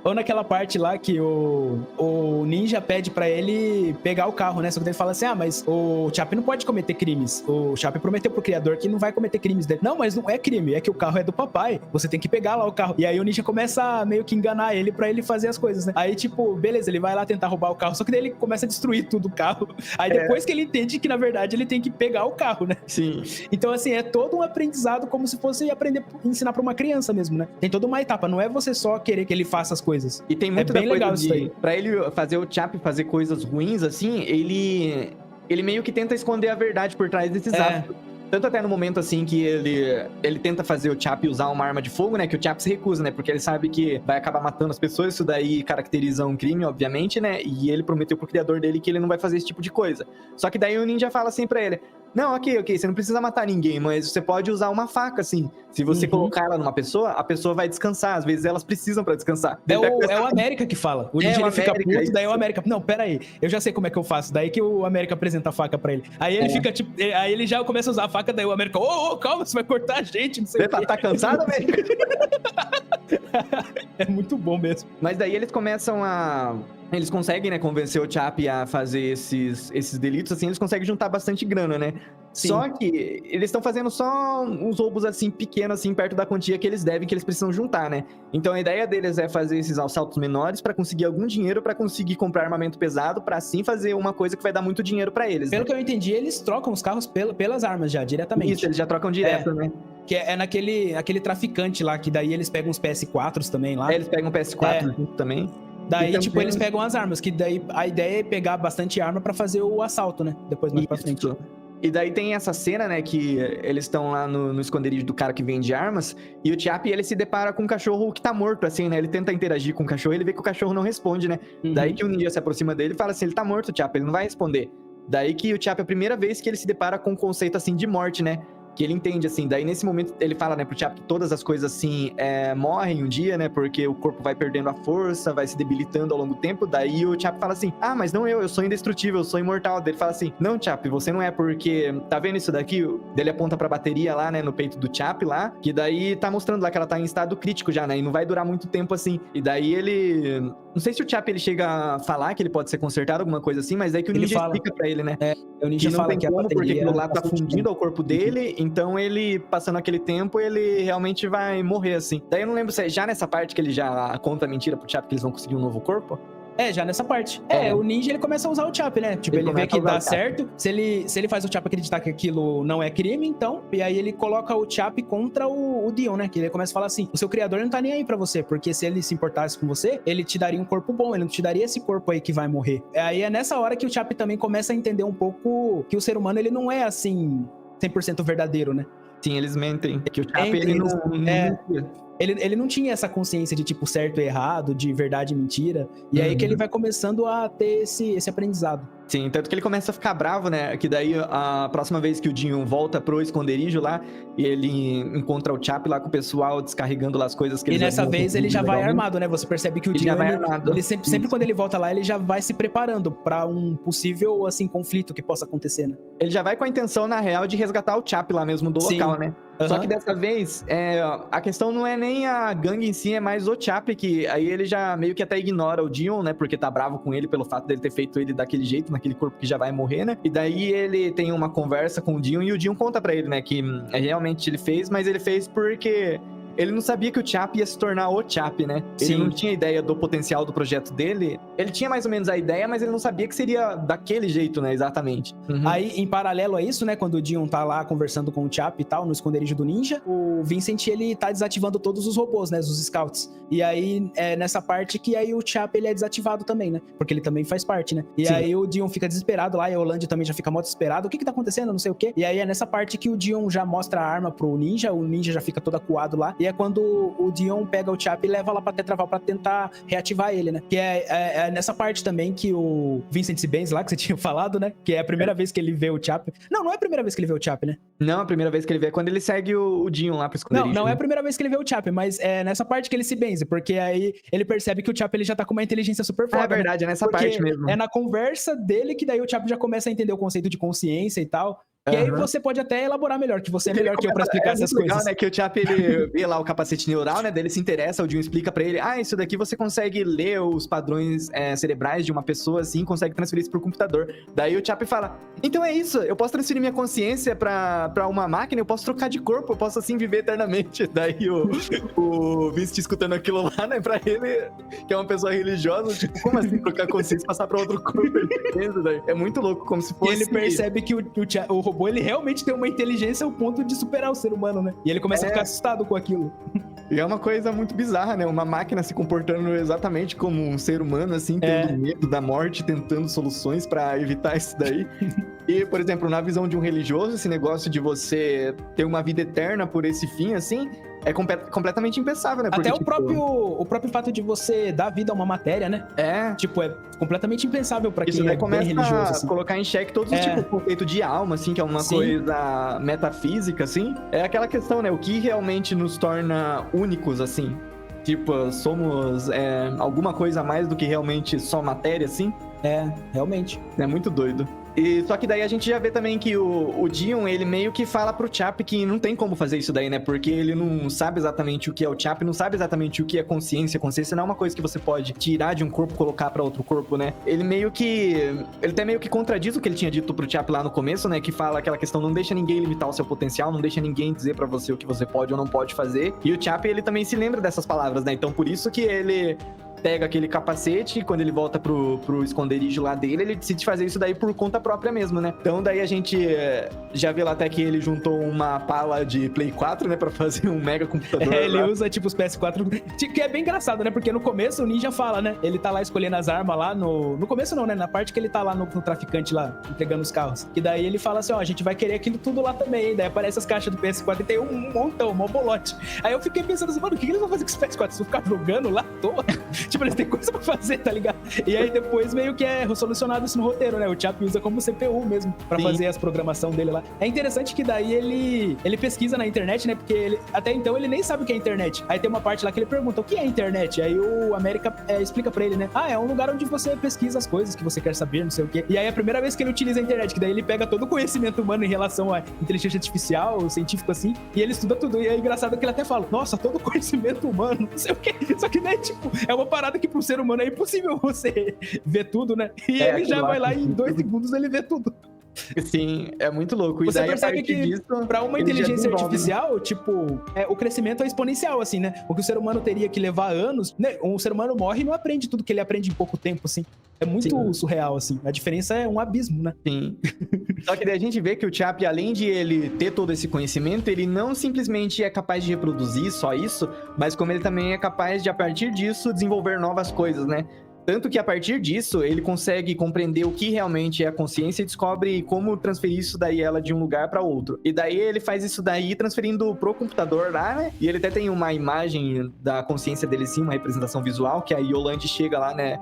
Ou naquela parte lá que o ninja pede pra ele pegar o carro, né? Só que ele fala assim, mas o Chap não pode cometer crimes. O Chap prometeu pro criador que não vai cometer crimes dele. Não, mas não é crime, é que o carro é do papai. Você tem que pegar lá o carro. E aí o ninja começa a meio que enganar ele pra ele fazer as coisas, né? Aí, tipo, beleza, ele vai lá tentar roubar o carro, só que daí ele começa a destruir tudo o carro. Aí depois que ele entende que, na verdade, ele tem que pegar o carro, né? Sim. Então, assim, é todo um aprendizado como se fosse ensinar pra uma criança mesmo, né? Tem toda uma etapa, não é você só querer que ele faça as coisas. E tem muito bem da coisa legal isso aí. Pra ele fazer o Chap fazer coisas ruins, assim, ele meio que tenta esconder a verdade por trás desses atos. Tanto até no momento, assim, que ele tenta fazer o Chap usar uma arma de fogo, né? Que o Chap se recusa, né? Porque ele sabe que vai acabar matando as pessoas. Isso daí caracteriza um crime, obviamente, né? E ele prometeu pro criador dele que ele não vai fazer esse tipo de coisa. Só que daí o ninja fala assim pra ele... Não, ok, você não precisa matar ninguém, mas você pode usar uma faca, assim. Se você colocar ela numa pessoa, a pessoa vai descansar. Às vezes elas precisam pra descansar. É o América que fala. O ninja, ele fica puto, isso. daí o América... Não, pera aí, eu já sei como é que eu faço. Daí que o América apresenta a faca pra ele. Aí ele fica, tipo... Aí ele já começa a usar a faca, daí o América... Calma, você vai cortar a gente, não sei o quê. Tá cansado, América? É muito bom mesmo. Mas daí eles começam a... Eles conseguem, né, convencer o Chap a fazer esses delitos, assim, eles conseguem juntar bastante grana, né? Sim. Só que eles estão fazendo só uns roubos, assim, pequenos, assim, perto da quantia que eles devem, que eles precisam juntar, né? Então a ideia deles é fazer esses assaltos menores pra conseguir algum dinheiro, pra conseguir comprar armamento pesado, pra assim fazer uma coisa que vai dar muito dinheiro pra eles. Pelo né? que eu entendi, eles trocam os carros pelas armas já, diretamente. Isso, eles já trocam direto, né? Que é naquele traficante lá, que daí eles pegam os PS4s também lá. Eles pegam o PS4 junto também. Daí, E tipo, também... eles pegam as armas, que daí a ideia é pegar bastante arma pra fazer o assalto, né? Depois mais pra frente. E daí tem essa cena, né, que eles estão lá no esconderijo do cara que vende armas, e o Chap, ele se depara com um cachorro que tá morto, assim, né? Ele tenta interagir com o cachorro, ele vê que o cachorro não responde, né? Daí que o ninja se aproxima dele e fala assim, ele tá morto, Chap, ele não vai responder. Daí que o Chap é a primeira vez que ele se depara com um conceito, assim, de morte, né? Que ele entende, assim, daí nesse momento ele fala, né, pro Chap que todas as coisas, assim, morrem um dia, né, porque o corpo vai perdendo a força, vai se debilitando ao longo do tempo, daí o Chap fala assim, mas não eu sou indestrutível, eu sou imortal. Daí ele fala assim, não, Chap, você não é, porque, tá vendo isso daqui? Daí ele aponta pra bateria lá, né, no peito do Chap lá, que daí tá mostrando lá que ela tá em estado crítico já, né, e não vai durar muito tempo assim. E daí ele... Não sei se o Chap, ele chega a falar que ele pode ser consertado, alguma coisa assim, mas daí que o ninja explica pra ele, né? O ninja não fala tem que como, a bateria... porque aquilo lá tá fundindo ao corpo dele, então ele, passando aquele tempo, ele realmente vai morrer, assim. Daí eu não lembro se é já nessa parte que ele já conta a mentira pro Chap que eles vão conseguir um novo corpo. Já nessa parte. O ninja, ele começa a usar o Chap, né? Tipo, ele vê que dá certo. Se ele faz o Chap acreditar que aquilo não é crime, então... E aí ele coloca o Chap contra o Dion, né? Que ele começa a falar assim, o seu criador não tá nem aí pra você, porque se ele se importasse com você, ele te daria um corpo bom, ele não te daria esse corpo aí que vai morrer. Aí é nessa hora que o Chap também começa a entender um pouco que o ser humano, ele não é, assim, 100% verdadeiro, né? Sim, eles mentem. Que o Chap, ele não... Ele não tinha essa consciência de, tipo, certo e errado, de verdade e mentira. E aí que ele vai começando a ter esse aprendizado. Sim, tanto que ele começa a ficar bravo, né? Que daí a próxima vez que o Dion volta pro esconderijo lá, e ele encontra o Chap lá com o pessoal descarregando lá as coisas que ele... E nessa vez ele já vai armado, né? Você percebe que o Dion, ele sempre quando ele volta lá, ele já vai se preparando pra um possível, assim, conflito que possa acontecer, né? Ele já vai com a intenção, na real, de resgatar o Chap lá mesmo do local, né? Só que dessa vez, a questão não é nem a gangue em si, é mais o Chap, que aí ele já meio que até ignora o Dion, né? Porque tá bravo com ele pelo fato dele ter feito ele daquele jeito, naquele corpo que já vai morrer, né? E daí ele tem uma conversa com o Dion, e o Dion conta pra ele, né? Que realmente ele fez, mas ele fez porque... Ele não sabia que o Chap ia se tornar o Chap, né? Ele não tinha ideia do potencial do projeto dele. Ele tinha mais ou menos a ideia, mas ele não sabia que seria daquele jeito, né? Exatamente. Aí, em paralelo a isso, né? Quando o Dion tá lá conversando com o Chap e tal, no esconderijo do ninja, o Vincent, ele tá desativando todos os robôs, né? Os scouts. E aí, é nessa parte que aí o Chap, ele é desativado também, né? Porque ele também faz parte, né? E aí o Dion fica desesperado lá, e a Holland também já fica mó desesperado. O que tá acontecendo? Não sei o quê. E aí é nessa parte que o Dion já mostra a arma pro ninja, o ninja já fica todo acuado lá. E é quando o Dion pega o Chap e leva lá pra Tetraval pra tentar reativar ele, né? Que é nessa parte também que o Vincent Benz lá, que você tinha falado, né? Que é a primeira vez que ele vê o Chap. Não é a primeira vez que ele vê o Chap, né? Não, a primeira vez que ele vê é quando ele segue o Dion lá pro esconderijo. Não é a primeira vez que ele vê o Chap, mas é nessa parte que ele se benze, porque aí ele percebe que o Chap ele já tá com uma inteligência super foda. É verdade, né? é nessa parte mesmo. É na conversa dele que daí o Chap já começa a entender o conceito de consciência e tal. E aí você pode até elaborar melhor, que você é melhor que eu pra explicar essas coisas. Legal, né? Que o Chap, ele vê lá o capacete neural, né? Daí ele se interessa, o Dion explica pra ele, isso daqui você consegue ler os padrões cerebrais de uma pessoa, assim, consegue transferir isso pro computador. Daí o Chap fala, então é isso, eu posso transferir minha consciência pra uma máquina, eu posso trocar de corpo, eu posso, assim, viver eternamente. Daí o Vince escutando aquilo lá, né? Pra ele, que é uma pessoa religiosa, tipo, como assim trocar consciência e passar pra outro corpo? Daí. É muito louco, como se fosse... E ele percebe que o robô, ele realmente tem uma inteligência ao ponto de superar o ser humano, né? E ele começa a ficar assustado com aquilo. E é uma coisa muito bizarra, né? Uma máquina se comportando exatamente como um ser humano, assim, tendo medo da morte, tentando soluções pra evitar isso daí. E, por exemplo, na visão de um religioso, esse negócio de você ter uma vida eterna por esse fim, assim, é completamente impensável, né? Porque, até o próprio fato de você dar vida a uma matéria, né? Tipo, é completamente impensável pra isso quem daí é começa bem religioso, assim. a colocar em xeque todos os tipos de conceito de alma, assim, que é uma coisa metafísica, assim. É aquela questão, né? O que realmente nos torna únicos, assim. Tipo, somos alguma coisa a mais do que realmente só matéria, assim. Realmente. É muito doido. E só que daí a gente já vê também que o Dion, ele meio que fala pro Chap que não tem como fazer isso daí, né? Porque ele não sabe exatamente o que é o Chap, não sabe exatamente o que é consciência. Consciência não é uma coisa que você pode tirar de um corpo e colocar pra outro corpo, né? Ele até meio que contradiz o que ele tinha dito pro Chap lá no começo, né? Que fala aquela questão, não deixa ninguém limitar o seu potencial, não deixa ninguém dizer pra você o que você pode ou não pode fazer. E o Chap, ele também se lembra dessas palavras, né? Então por isso que ele pega aquele capacete, quando ele volta pro esconderijo lá dele, ele decide fazer isso daí por conta própria mesmo, né? Então daí a gente já vê lá até que ele juntou uma pala de Play 4, né, pra fazer um mega computador. Ele usa tipo os PS4, que é bem engraçado, né? Porque no começo o Ninja fala, né? Ele tá lá escolhendo as armas lá no começo não, né? Na parte que ele tá lá no traficante lá, entregando os carros. E daí ele fala assim, a gente vai querer aquilo tudo lá também. Daí aparece as caixas do PS4 e tem um montão, um bolote. Aí eu fiquei pensando assim, mano, o que eles vão fazer com esse PS4? Se eu ficar jogando lá à toa? Tipo, eles têm coisa pra fazer, tá ligado? E aí depois meio que é solucionado isso no roteiro, né? O Chap usa como CPU mesmo pra fazer as programação dele lá. É interessante que daí ele pesquisa na internet, né? Porque até então ele nem sabe o que é internet. Aí tem uma parte lá que ele pergunta, o que é internet? Aí o América explica pra ele, né? É um lugar onde você pesquisa as coisas que você quer saber, não sei o quê. E aí é a primeira vez que ele utiliza a internet, que daí ele pega todo o conhecimento humano em relação à inteligência artificial, científico assim, e ele estuda tudo. E é engraçado que ele até fala, nossa, todo o conhecimento humano, não sei o quê. Só que, né, tipo, é uma parada que pro ser humano é impossível você ver tudo, né? E ele já vai lá e em 2 segundos ele vê tudo. Sim, é muito louco. Você percebe que pra uma inteligência artificial, tipo, o crescimento é exponencial, assim, né? O que o ser humano teria que levar anos, né? O ser humano morre e não aprende tudo que ele aprende em pouco tempo, assim. É muito surreal, assim. A diferença é um abismo, né? Sim. Só que daí a gente vê que o Chap, além de ele ter todo esse conhecimento, ele não simplesmente é capaz de reproduzir só isso, mas como ele também é capaz de, a partir disso, desenvolver novas coisas, né? Tanto que a partir disso, ele consegue compreender o que realmente é a consciência e descobre como transferir isso daí ela de um lugar para outro. E daí ele faz isso daí transferindo pro computador lá, né? E ele até tem uma imagem da consciência dele sim, uma representação visual, que a Yolande chega lá, né,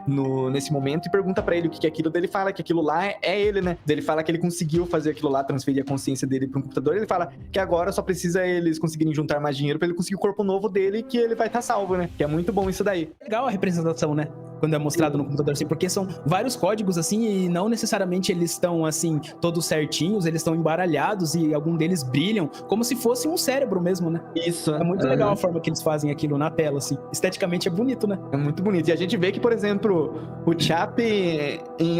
nesse momento e pergunta para ele o que é aquilo. Daí ele fala que aquilo lá é ele, né? Daí ele fala que ele conseguiu fazer aquilo lá, transferir a consciência dele pro computador. Ele fala que agora só precisa eles conseguirem juntar mais dinheiro para ele conseguir o corpo novo dele, que ele vai estar salvo, né? Que é muito bom isso daí. Legal a representação, né? Quando é mostrado no computador, assim, porque são vários códigos, assim, e não necessariamente eles estão, assim, todos certinhos, eles estão embaralhados e algum deles brilham, como se fosse um cérebro mesmo, né? Isso. É muito legal a forma que eles fazem aquilo na tela, assim. Esteticamente é bonito, né? É muito bonito. E a gente vê que, por exemplo, o Chap,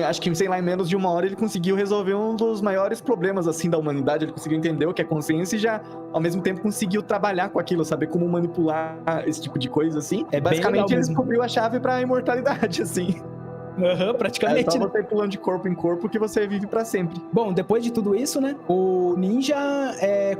acho que, sei lá, em menos de 1 hora, ele conseguiu resolver um dos maiores problemas, assim, da humanidade. Ele conseguiu entender o que é consciência e já, ao mesmo tempo, conseguiu trabalhar com aquilo, saber como manipular esse tipo de coisa, assim. É basicamente, bem legal ele mesmo. descobriu a chave pra imortalidade, assim. Aham, É praticamente, só né? você ir pulando de corpo em corpo que você vive pra sempre. Bom, depois de tudo isso, né, o ninja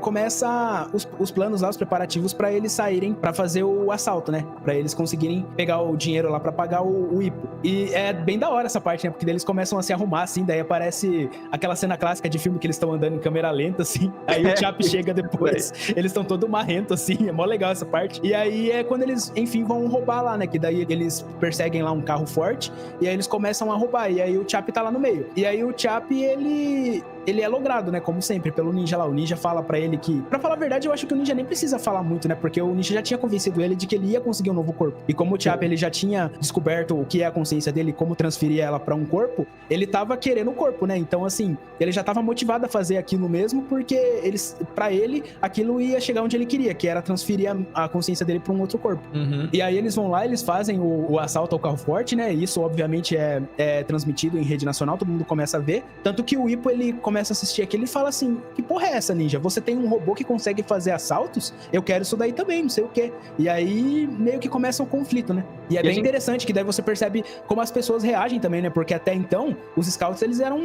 começa os planos lá, os preparativos pra eles saírem pra fazer o assalto, né? Pra eles conseguirem pegar o dinheiro lá pra pagar o Ippo. E é bem da hora essa parte, né? Porque daí eles começam a se arrumar, assim, daí aparece aquela cena clássica de filme que eles estão andando em câmera lenta, assim. Aí o Chap chega depois, eles estão todo marrento, assim, é mó legal essa parte. E aí é quando eles, enfim, vão roubar lá, né? Que daí eles perseguem lá um carro forte, e aí eles começam a roubar, e aí o Chap tá lá no meio. E aí o Chap, ele é logrado, né? Como sempre, pelo ninja lá. O ninja fala pra ele que... Pra falar a verdade, eu acho que o ninja nem precisa falar muito, né? Porque o ninja já tinha convencido ele de que ele ia conseguir um novo corpo. E como o Chap, ele já tinha descoberto o que é a consciência dele, como transferir ela pra um corpo, ele tava querendo o corpo, né? Então, assim, ele já tava motivado a fazer aquilo mesmo, porque pra ele, aquilo ia chegar onde ele queria, que era transferir a consciência dele pra um outro corpo. Uhum. E aí eles vão lá, eles fazem o assalto ao carro forte, né? E isso, obviamente, é transmitido em rede nacional, todo mundo começa a ver. Tanto que o Ippo, ele começa a assistir aquilo e fala assim, que porra é essa, ninja? Você tem um robô que consegue fazer assaltos? Eu quero isso daí também, não sei o quê. E aí, meio que começa o conflito, né? E é bem interessante que daí você percebe como as pessoas reagem também, né? Porque até então, os scouts, eles eram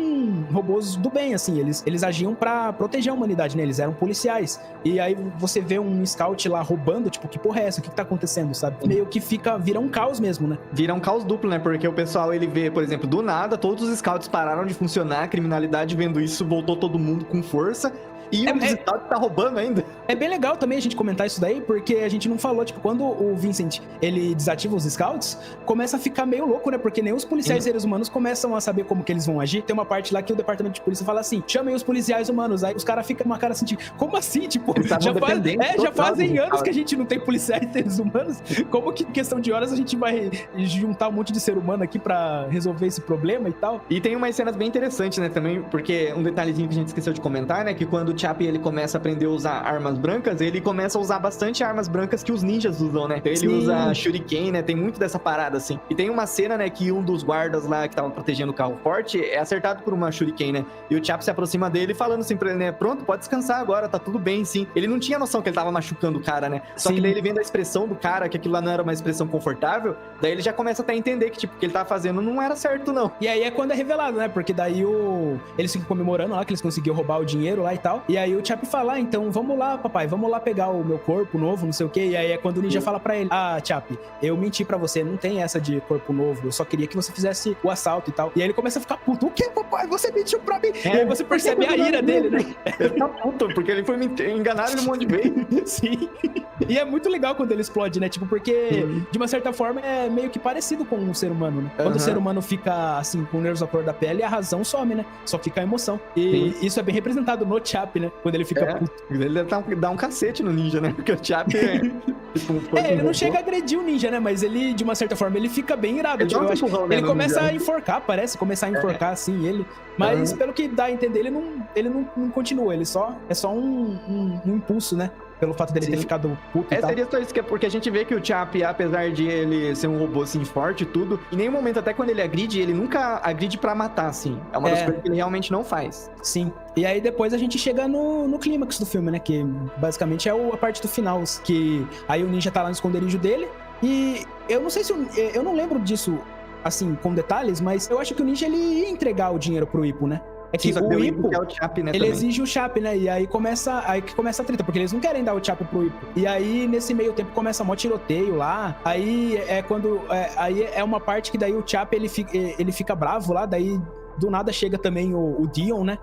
robôs do bem, assim. Eles agiam pra proteger a humanidade, né? Eles eram policiais. E aí você vê um scout lá roubando, tipo, que porra é essa? O que tá acontecendo, sabe? Meio que vira um caos mesmo, né? Vira um caos duplo, né? Porque o pessoal, ele vê, por exemplo, do nada, todos os scouts pararam de funcionar, a criminalidade vendo isso, voltou todo mundo com força. E um dos scouts tá roubando ainda. É bem legal também a gente comentar isso daí, porque a gente não falou, tipo, quando o Vincent, ele desativa os scouts, começa a ficar meio louco, né? Porque nem os policiais seres humanos começam a saber como que eles vão agir. Tem uma parte lá que o departamento de polícia fala assim, chamem os policiais humanos. Aí os caras ficam com uma cara assim, tipo, como assim? Tipo, já fazem anos que a gente não tem policiais seres humanos. Como que em questão de horas a gente vai juntar um monte de ser humano aqui pra resolver esse problema e tal? E tem umas cenas bem interessantes, né, também, porque um detalhezinho que a gente esqueceu de comentar, né, que quando o Chap, ele começa a aprender a usar armas brancas, ele começa a usar bastante armas brancas que os ninjas usam, né? Então ele usa shuriken, né? Tem muito dessa parada, assim. E tem uma cena, né, que um dos guardas lá que tava protegendo o carro forte é acertado por uma shuriken, né? E o Chap se aproxima dele falando assim pra ele, né? Pronto, pode descansar agora, tá tudo bem, sim. Ele não tinha noção que ele tava machucando o cara, né? Só que daí ele vendo a expressão do cara, que aquilo lá não era uma expressão confortável, daí ele já começa até a entender que, tipo, o que ele tava fazendo não era certo, não. E aí é quando é revelado, né? Porque daí eles ficam comemorando lá que eles conseguiram roubar o dinheiro lá e tal. E aí o Chap fala, então vamos lá, papai, vamos lá pegar o meu corpo novo, não sei o quê. E aí é quando o ninja fala pra ele, Chap, eu menti pra você, não tem essa de corpo novo, eu só queria que você fizesse o assalto e tal. E aí ele começa a ficar puto, o que, papai? Você mentiu pra mim? E aí você percebe a ira dele, né? Ele tá puto, porque ele foi enganar ele um monte de vez. Sim. E é muito legal quando ele explode, né? Tipo, porque de uma certa forma é meio que parecido com um ser humano, né? Quando o ser humano fica assim, com nervos à flor da pele, a razão some, né? Só fica a emoção. E isso é bem representado no Chap, né? Quando ele fica puto. Ele dá um cacete no ninja, né? Porque o Chap ele não chega a agredir o ninja, né? Mas ele, de uma certa forma, ele fica bem irado. Ele, ele começa a enforcar, parece, começar a enforcar assim ele. Mas pelo que dá a entender, ele não continua, ele é só um impulso, né? Pelo fato dele ter ficado puto e tal. Seria só isso, porque a gente vê que o Chap, apesar de ele ser um robô, assim, forte e tudo, em nenhum momento, até quando ele agride, ele nunca agride pra matar, assim. É uma das coisas que ele realmente não faz. Sim. E aí depois a gente chega no clímax do filme, né? Que basicamente é a parte do final, que aí o ninja tá lá no esconderijo dele, e eu não sei se... Eu não lembro disso, assim, com detalhes, mas eu acho que o ninja, ele ia entregar o dinheiro pro Ippo, né? É que o Ippo, é o Chap, né, ele exige o Chap, né? E aí que começa a treta, porque eles não querem dar o Chap pro Ippo. E aí, nesse meio tempo, começa mó tiroteio lá. Aí é quando... aí é uma parte que daí o Chap, ele fica bravo lá, daí do nada chega também o Dion, né?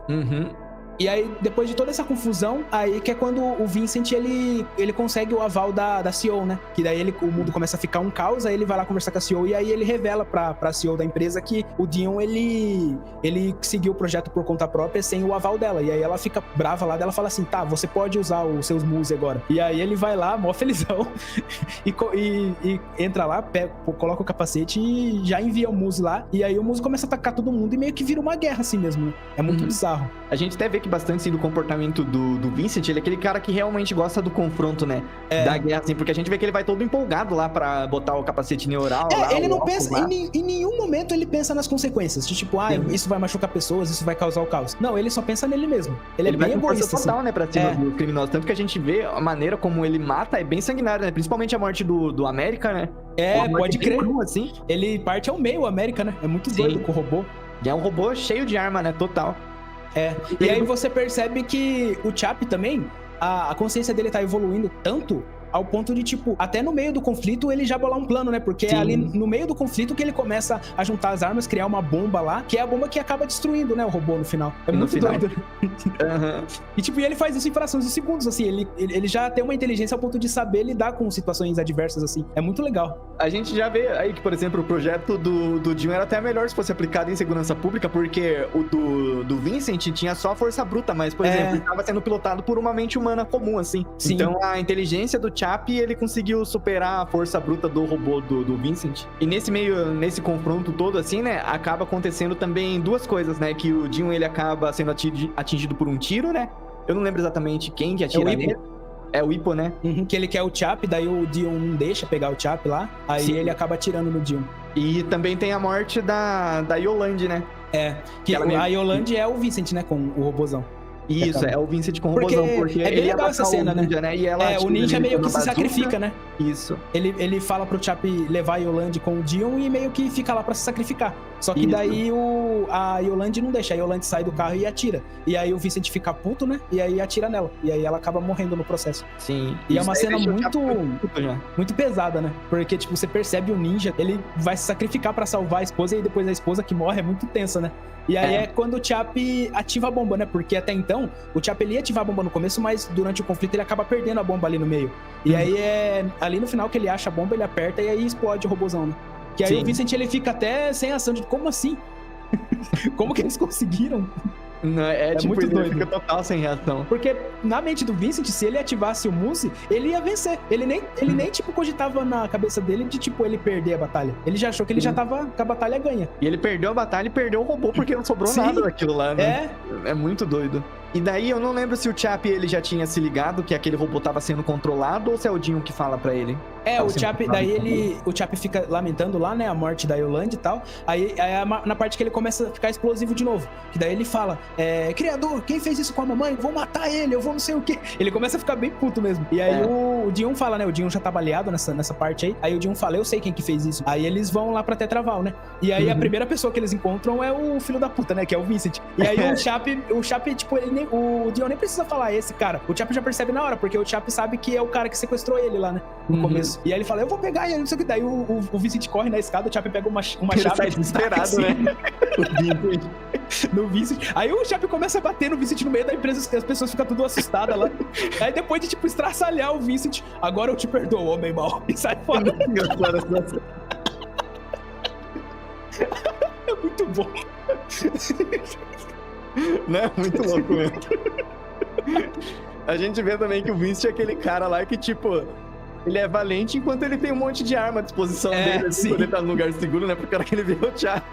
E aí, depois de toda essa confusão, aí que é quando o Vincent, ele consegue o aval da CEO, né? Que daí o mundo começa a ficar um caos, aí ele vai lá conversar com a CEO, e aí ele revela pra CEO da empresa que o Dion, ele seguiu o projeto por conta própria sem o aval dela. E aí ela fica brava lá, dela fala assim, tá, você pode usar os seus Muse agora. E aí ele vai lá, mó felizão, e entra lá, coloca o capacete e já envia o Muse lá. E aí o Muse começa a atacar todo mundo e meio que vira uma guerra assim mesmo, né? É muito bizarro. A gente até vê que bastante, assim, do comportamento do Vincent, ele é aquele cara que realmente gosta do confronto, né? Da guerra, assim, porque a gente vê que ele vai todo empolgado lá pra botar o capacete neural lá. Ele não pensa, em nenhum momento ele pensa nas consequências, de tipo, isso vai machucar pessoas, isso vai causar o caos. Não, ele só pensa nele mesmo. Ele é bem egoísta, total, assim, né, pra cima do criminoso. Tanto que a gente vê a maneira como ele mata é bem sanguinária, né? Principalmente a morte do América, né? Pode crer. Cru, assim. Ele parte ao meio, o América, né? É muito doido com o robô. E é um robô cheio de arma, né? Total. E aí você percebe que o Chap também, a consciência dele tá evoluindo tanto ao ponto de, tipo, até no meio do conflito ele já bolar um plano, né? Porque é ali no meio do conflito que ele começa a juntar as armas, criar uma bomba lá, que é a bomba que acaba destruindo, né, o robô no final. É muito doido. E, tipo, ele faz isso em frações de segundos, assim. Ele já tem uma inteligência ao ponto de saber lidar com situações adversas, assim. É muito legal. A gente já vê aí que, por exemplo, o projeto do Dion era até melhor se fosse aplicado em segurança pública, porque o do Vincent tinha só força bruta, mas, por exemplo, ele estava sendo pilotado por uma mente humana comum, assim. Sim. Então, a inteligência do Chap, ele conseguiu superar a força bruta do robô do Vincent. E nesse confronto todo, assim, né, acaba acontecendo também duas coisas, né, que o Dion, ele acaba sendo atingido por um tiro, né? Eu não lembro exatamente quem que atira nele. É o Hippo, né? Que ele quer o Chap, daí o Dion não deixa pegar o Chap lá, aí ele acaba atirando no Dion. E também tem a morte da Yolande, né? Que a Yolande é o Vincent, né, com o robôzão. Isso, é o Vincent com o robôzão, porque é bem legal essa cena, ninja, né? E ela, o ninja meio que se sacrifica, né? Isso. Ele fala pro Chap levar a Yolande com o Dion e meio que fica lá pra se sacrificar. Só que daí a Yolande não deixa, a Yolande sai do carro e atira. E aí o Vincent fica puto, né? E aí atira nela. E aí ela acaba morrendo no processo. Sim. E é uma cena muito pesada, né? Porque, tipo, você percebe o ninja, ele vai se sacrificar pra salvar a esposa e depois a esposa que morre é muito tensa, né? E aí é quando o Chap ativa a bomba, né? Porque até então, o Chap ele ia ativar a bomba no começo, mas durante o conflito ele acaba perdendo a bomba ali no meio. E aí é ali no final que ele acha a bomba, ele aperta e aí explode o robôzão, né? Que aí o Vincent ele fica até sem ação de como assim? Como que eles conseguiram? Não, tipo, muito doido. Ele fica total sem reação. Porque na mente do Vincent, se ele ativasse o Muse, ele ia vencer. Ele nem tipo, cogitava na cabeça dele de, tipo, ele perder a batalha. Ele já achou que ele já tava com a batalha ganha. E ele perdeu a batalha e perdeu o robô porque não sobrou nada daquilo lá, né? É muito doido. E daí eu não lembro se o Chap ele já tinha se ligado que aquele robô tava sendo controlado ou se é o Dion que fala pra ele. O Chap, daí o Chap fica lamentando lá, né, a morte da Yolande e tal. Aí na parte que ele começa a ficar explosivo de novo. Que daí ele fala, criador, quem fez isso com a mamãe? Vou matar ele, eu vou não sei o quê. Ele começa a ficar bem puto mesmo. E aí o Dion fala, né, o Dion já tá baleado nessa parte aí. Aí o Dion fala, eu sei quem que fez isso. Aí eles vão lá pra Tetraval, né? E aí a primeira pessoa que eles encontram é o filho da puta, né, que é o Vincent. E aí o Chap, tipo, o Dion nem precisa falar esse cara. O Chap já percebe na hora, porque o Chap sabe que é o cara que sequestrou ele lá, né? No começo. E aí ele fala, eu vou pegar ele, não sei o que. Daí o Vincent corre na escada, o Chap pega uma chave. Ele sai desesperado, assim, né? No Vincent. Aí o Chap começa a bater no Vincent no meio da empresa, as pessoas ficam tudo assustadas lá. Aí depois de, tipo, estraçalhar o Vincent, agora eu te perdoo, homem mau. E sai fora. É muito bom. Né? Muito louco mesmo. A gente vê também que o Vincent é aquele cara lá que, tipo, ele é valente enquanto ele tem um monte de arma à disposição dele, assim, quando ele tá num lugar seguro, né? Porque era que ele vê o Chap.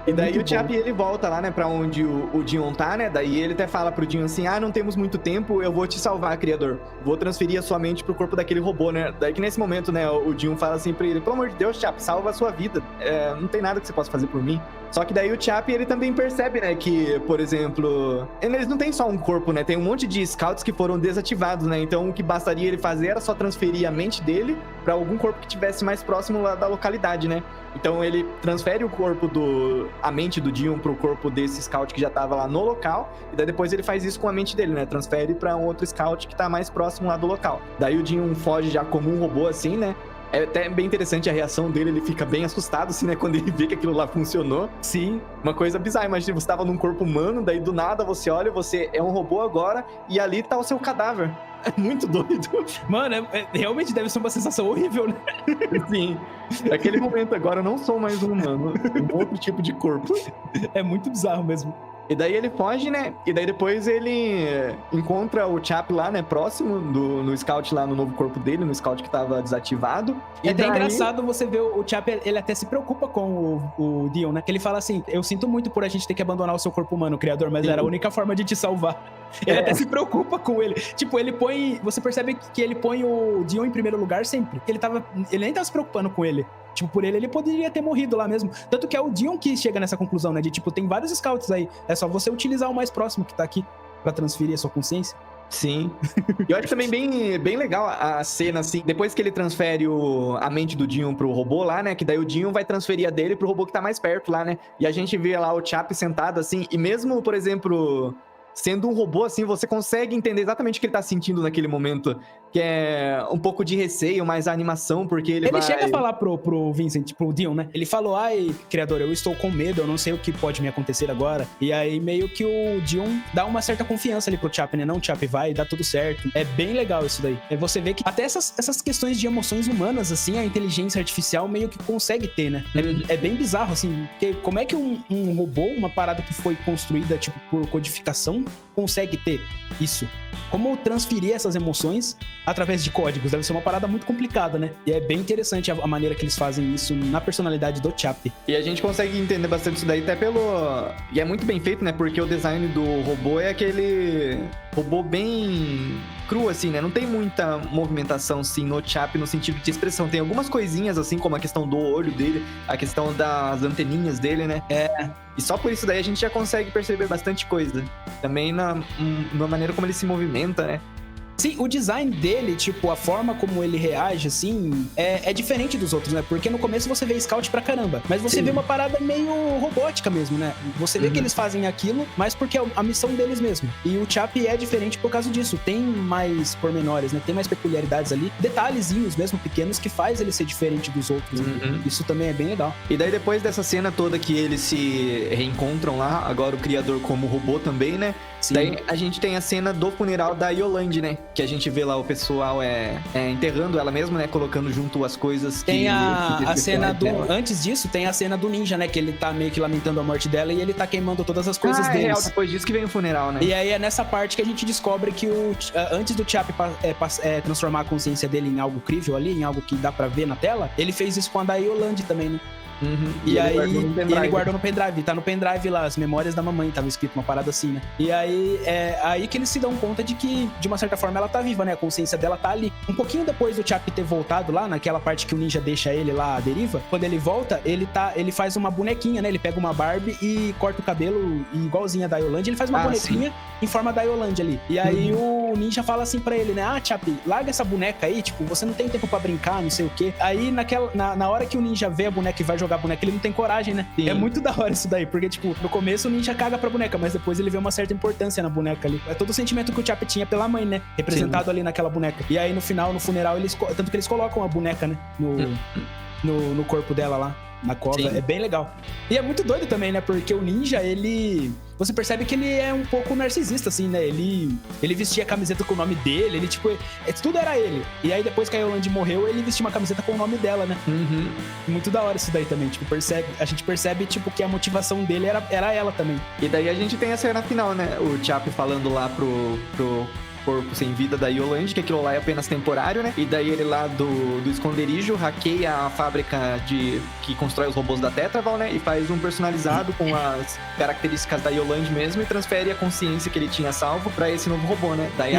E daí o Chap, ele volta lá, né, pra onde o Dion tá, né? Daí ele até fala pro Dion assim, não temos muito tempo, eu vou te salvar, criador. Vou transferir a sua mente pro corpo daquele robô, né? Daí que nesse momento, né, o Dion fala assim pra ele, pelo amor de Deus, Chap, salva a sua vida. Não tem nada que você possa fazer por mim. Só que daí o Chap, ele também percebe, né, que, por exemplo, eles não tem só um corpo, né? Tem um monte de scouts que foram desativados, né? Então o que bastaria ele fazer era só transferir a mente dele pra algum corpo que tivesse mais próximo lá da localidade, né? Então ele transfere o corpo a mente do Dion pro corpo desse scout que já tava lá no local, e daí depois ele faz isso com a mente dele, né? Transfere pra um outro scout que tá mais próximo lá do local. Daí o Dion foge já como um robô, assim, né? É até bem interessante a reação dele, ele fica bem assustado, assim, né? Quando ele vê que aquilo lá funcionou. Sim. Uma coisa bizarra, imagina, você tava num corpo humano, daí do nada você olha, você é um robô agora, e ali tá o seu cadáver. É muito doido. Mano, realmente deve ser uma sensação horrível, né? Sim. Naquele momento agora eu não sou mais um humano, um outro tipo de corpo. É muito bizarro mesmo. E daí ele foge, né? E daí depois ele encontra o Chap lá, né? Próximo no scout lá, no novo corpo dele, no scout que tava desativado. É até engraçado você ver o Chap, ele até se preocupa com o Dion, né? Que ele fala assim, eu sinto muito por a gente ter que abandonar o seu corpo humano, criador, mas era a única forma de te salvar. Ele até se preocupa com ele. Tipo, ele põe... Você percebe que ele põe o Dion em primeiro lugar sempre. Ele nem tava se preocupando com ele. Tipo, por ele poderia ter morrido lá mesmo. Tanto que é o Dion que chega nessa conclusão, né? De, tipo, tem vários scouts aí. É só você utilizar o mais próximo que tá aqui pra transferir a sua consciência. Sim. Eu acho também bem legal a cena, assim, depois que ele transfere a mente do Dion pro robô lá, né? Que daí o Dion vai transferir a dele pro robô que tá mais perto lá, né? E a gente vê lá o Chap sentado, assim, e mesmo, por exemplo, sendo um robô, assim, você consegue entender exatamente o que ele tá sentindo naquele momento. Que é um pouco de receio, mais a animação, porque ele vai... chega a falar pro Vincent, pro Dion, né? Ele falou, ai, criador, eu estou com medo, eu não sei o que pode me acontecer agora. E aí meio que o Dion dá uma certa confiança ali pro Chap, né? Não, Chap, vai dar tudo certo. É bem legal isso daí. Você vê que até essas questões de emoções humanas, assim, a inteligência artificial meio que consegue ter, né? É bem bizarro, assim, porque como é que um robô, uma parada que foi construída, tipo, por codificação, consegue ter isso? Como transferir essas emoções através de códigos? Deve ser uma parada muito complicada, né? E é bem interessante a maneira que eles fazem isso na personalidade do Chap. E a gente consegue entender bastante isso daí até E é muito bem feito, né? Porque o design do robô é aquele robô bem cru, assim, né? Não tem muita movimentação, sim, no Chap, no sentido de expressão. Tem algumas coisinhas, assim, como a questão do olho dele, a questão das anteninhas dele, né? E só por isso daí a gente já consegue perceber bastante coisa. Também na maneira como ele se movimenta, né? Sim, o design dele, tipo, a forma como ele reage, assim, é diferente dos outros, né? Porque no começo você vê Scout pra caramba, mas você vê uma parada meio robótica mesmo, né? Você vê que eles fazem aquilo, mas porque é a missão deles mesmo. E o Chap é diferente por causa disso. Tem mais pormenores, né? Tem mais peculiaridades ali, detalhezinhos mesmo, pequenos, que faz ele ser diferente dos outros. Né? Isso também é bem legal. E daí depois dessa cena toda que eles se reencontram lá, agora o criador como robô também, né? Sim. Daí a gente tem a cena do funeral da Yolande, né? Que a gente vê lá o pessoal enterrando ela mesmo, né? Colocando junto as coisas tem a cena do... Dela. Antes disso, tem a cena do ninja, né? Que ele tá meio que lamentando a morte dela e ele tá queimando todas as coisas deles. Real, depois disso que vem o funeral, né? E aí é nessa parte que a gente descobre que antes do Chap transformar a consciência dele em algo crível ali, em algo que dá pra ver na tela, ele fez isso com a da Yolande também, né? E aí ele guardou no pendrive, tá no pendrive lá, as memórias da mamãe, tava escrito uma parada assim, né? E aí aí que eles se dão conta de que, de uma certa forma, ela tá viva, né? A consciência dela tá ali. Um pouquinho depois do Chap ter voltado lá, naquela parte que o ninja deixa ele lá à deriva, quando ele volta, ele faz uma bonequinha, né? Ele pega uma Barbie e corta o cabelo igualzinha da Yolande, ele faz uma bonequinha em forma da Yolande ali. E aí o ninja fala assim pra ele, né? Ah, Chap, larga essa boneca aí, tipo, você não tem tempo pra brincar, não sei o quê. Aí na hora que o ninja vê a boneca e vai jogar a boneca, ele não tem coragem, né? Sim. É muito da hora isso daí, porque, tipo, no começo o ninja caga pra boneca, mas depois ele vê uma certa importância na boneca ali. É todo o sentimento que o Chap tinha pela mãe, né? Representado ali naquela boneca. E aí no final, no funeral, tanto que eles colocam a boneca, né? No corpo dela lá, na cova. Sim. É bem legal. E é muito doido também, né? Porque o ninja, você percebe que ele é um pouco narcisista, assim, né? Ele vestia a camiseta com o nome dele, ele, tipo... tudo era ele. E aí, depois que a Yolande morreu, ele vestiu uma camiseta com o nome dela, né? Muito da hora isso daí também. Tipo, a gente percebe, tipo, que a motivação dele era ela também. E daí a gente tem a cena final, né? O Chap falando lá pro corpo sem vida da Yolande, que aquilo lá é apenas temporário, né? E daí ele lá do esconderijo hackeia a fábrica que constrói os robôs da Tetraval, né? E faz um personalizado com as características da Yolande mesmo e transfere a consciência que ele tinha salvo pra esse novo robô, né? Daí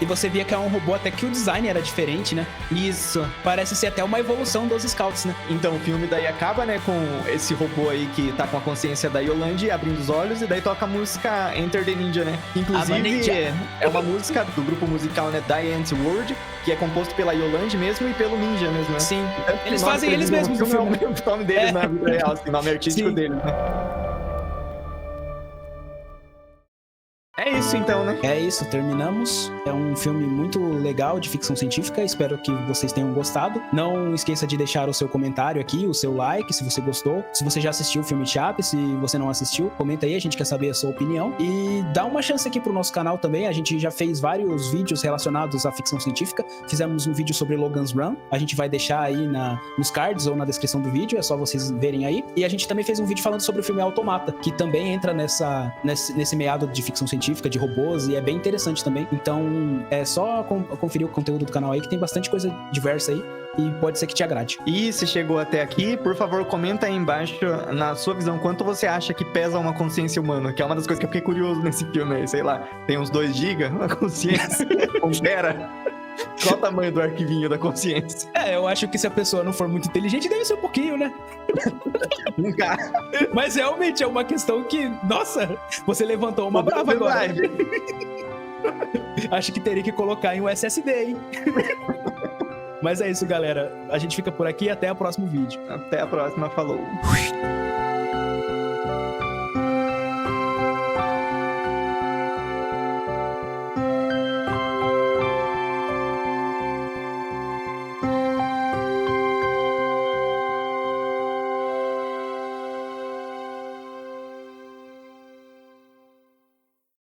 e você via que é um robô até que o design era diferente, né? Isso. Parece ser até uma evolução dos Scouts, né? Então o filme daí acaba, né, com esse robô aí que tá com a consciência da Yolande abrindo os olhos e daí toca a música Enter the Ninja, né? Inclusive é uma música do grupo musical, né, Diane's World, que é composto pela Yolande mesmo e pelo Ninja mesmo, né? Sim. Eles fazem eles mesmos no filme. O nome deles na vida real, assim, o nome artístico deles, né? É isso então, né? É isso, terminamos. É um filme muito legal de ficção científica. Espero que vocês tenham gostado. Não esqueça de deixar o seu comentário aqui, o seu like, se você gostou. Se você já assistiu o filme Chap, se você não assistiu, comenta aí, a gente quer saber a sua opinião. E dá uma chance aqui pro nosso canal também. A gente já fez vários vídeos relacionados à ficção científica. Fizemos um vídeo sobre Logan's Run. A gente vai deixar aí nos cards ou na descrição do vídeo. É só vocês verem aí. E a gente também fez um vídeo falando sobre o filme Automata, que também entra nesse meado de ficção científica, de robôs, e é bem interessante também. Então é só conferir o conteúdo do canal aí, que tem bastante coisa diversa aí e pode ser que te agrade. E se chegou até aqui, por favor, comenta aí embaixo, na sua visão, quanto você acha que pesa uma consciência humana, que é uma das coisas que eu fiquei curioso nesse filme aí, sei lá, tem uns 2 GB uma consciência, pera. Qual o tamanho do arquivinho da consciência? Eu acho que se a pessoa não for muito inteligente, deve ser um pouquinho, né? Nunca. Mas realmente é uma questão que, nossa, você levantou uma brava agora. Acho que teria que colocar em um SSD, hein? Mas é isso, galera. A gente fica por aqui e até o próximo vídeo. Até a próxima, falou.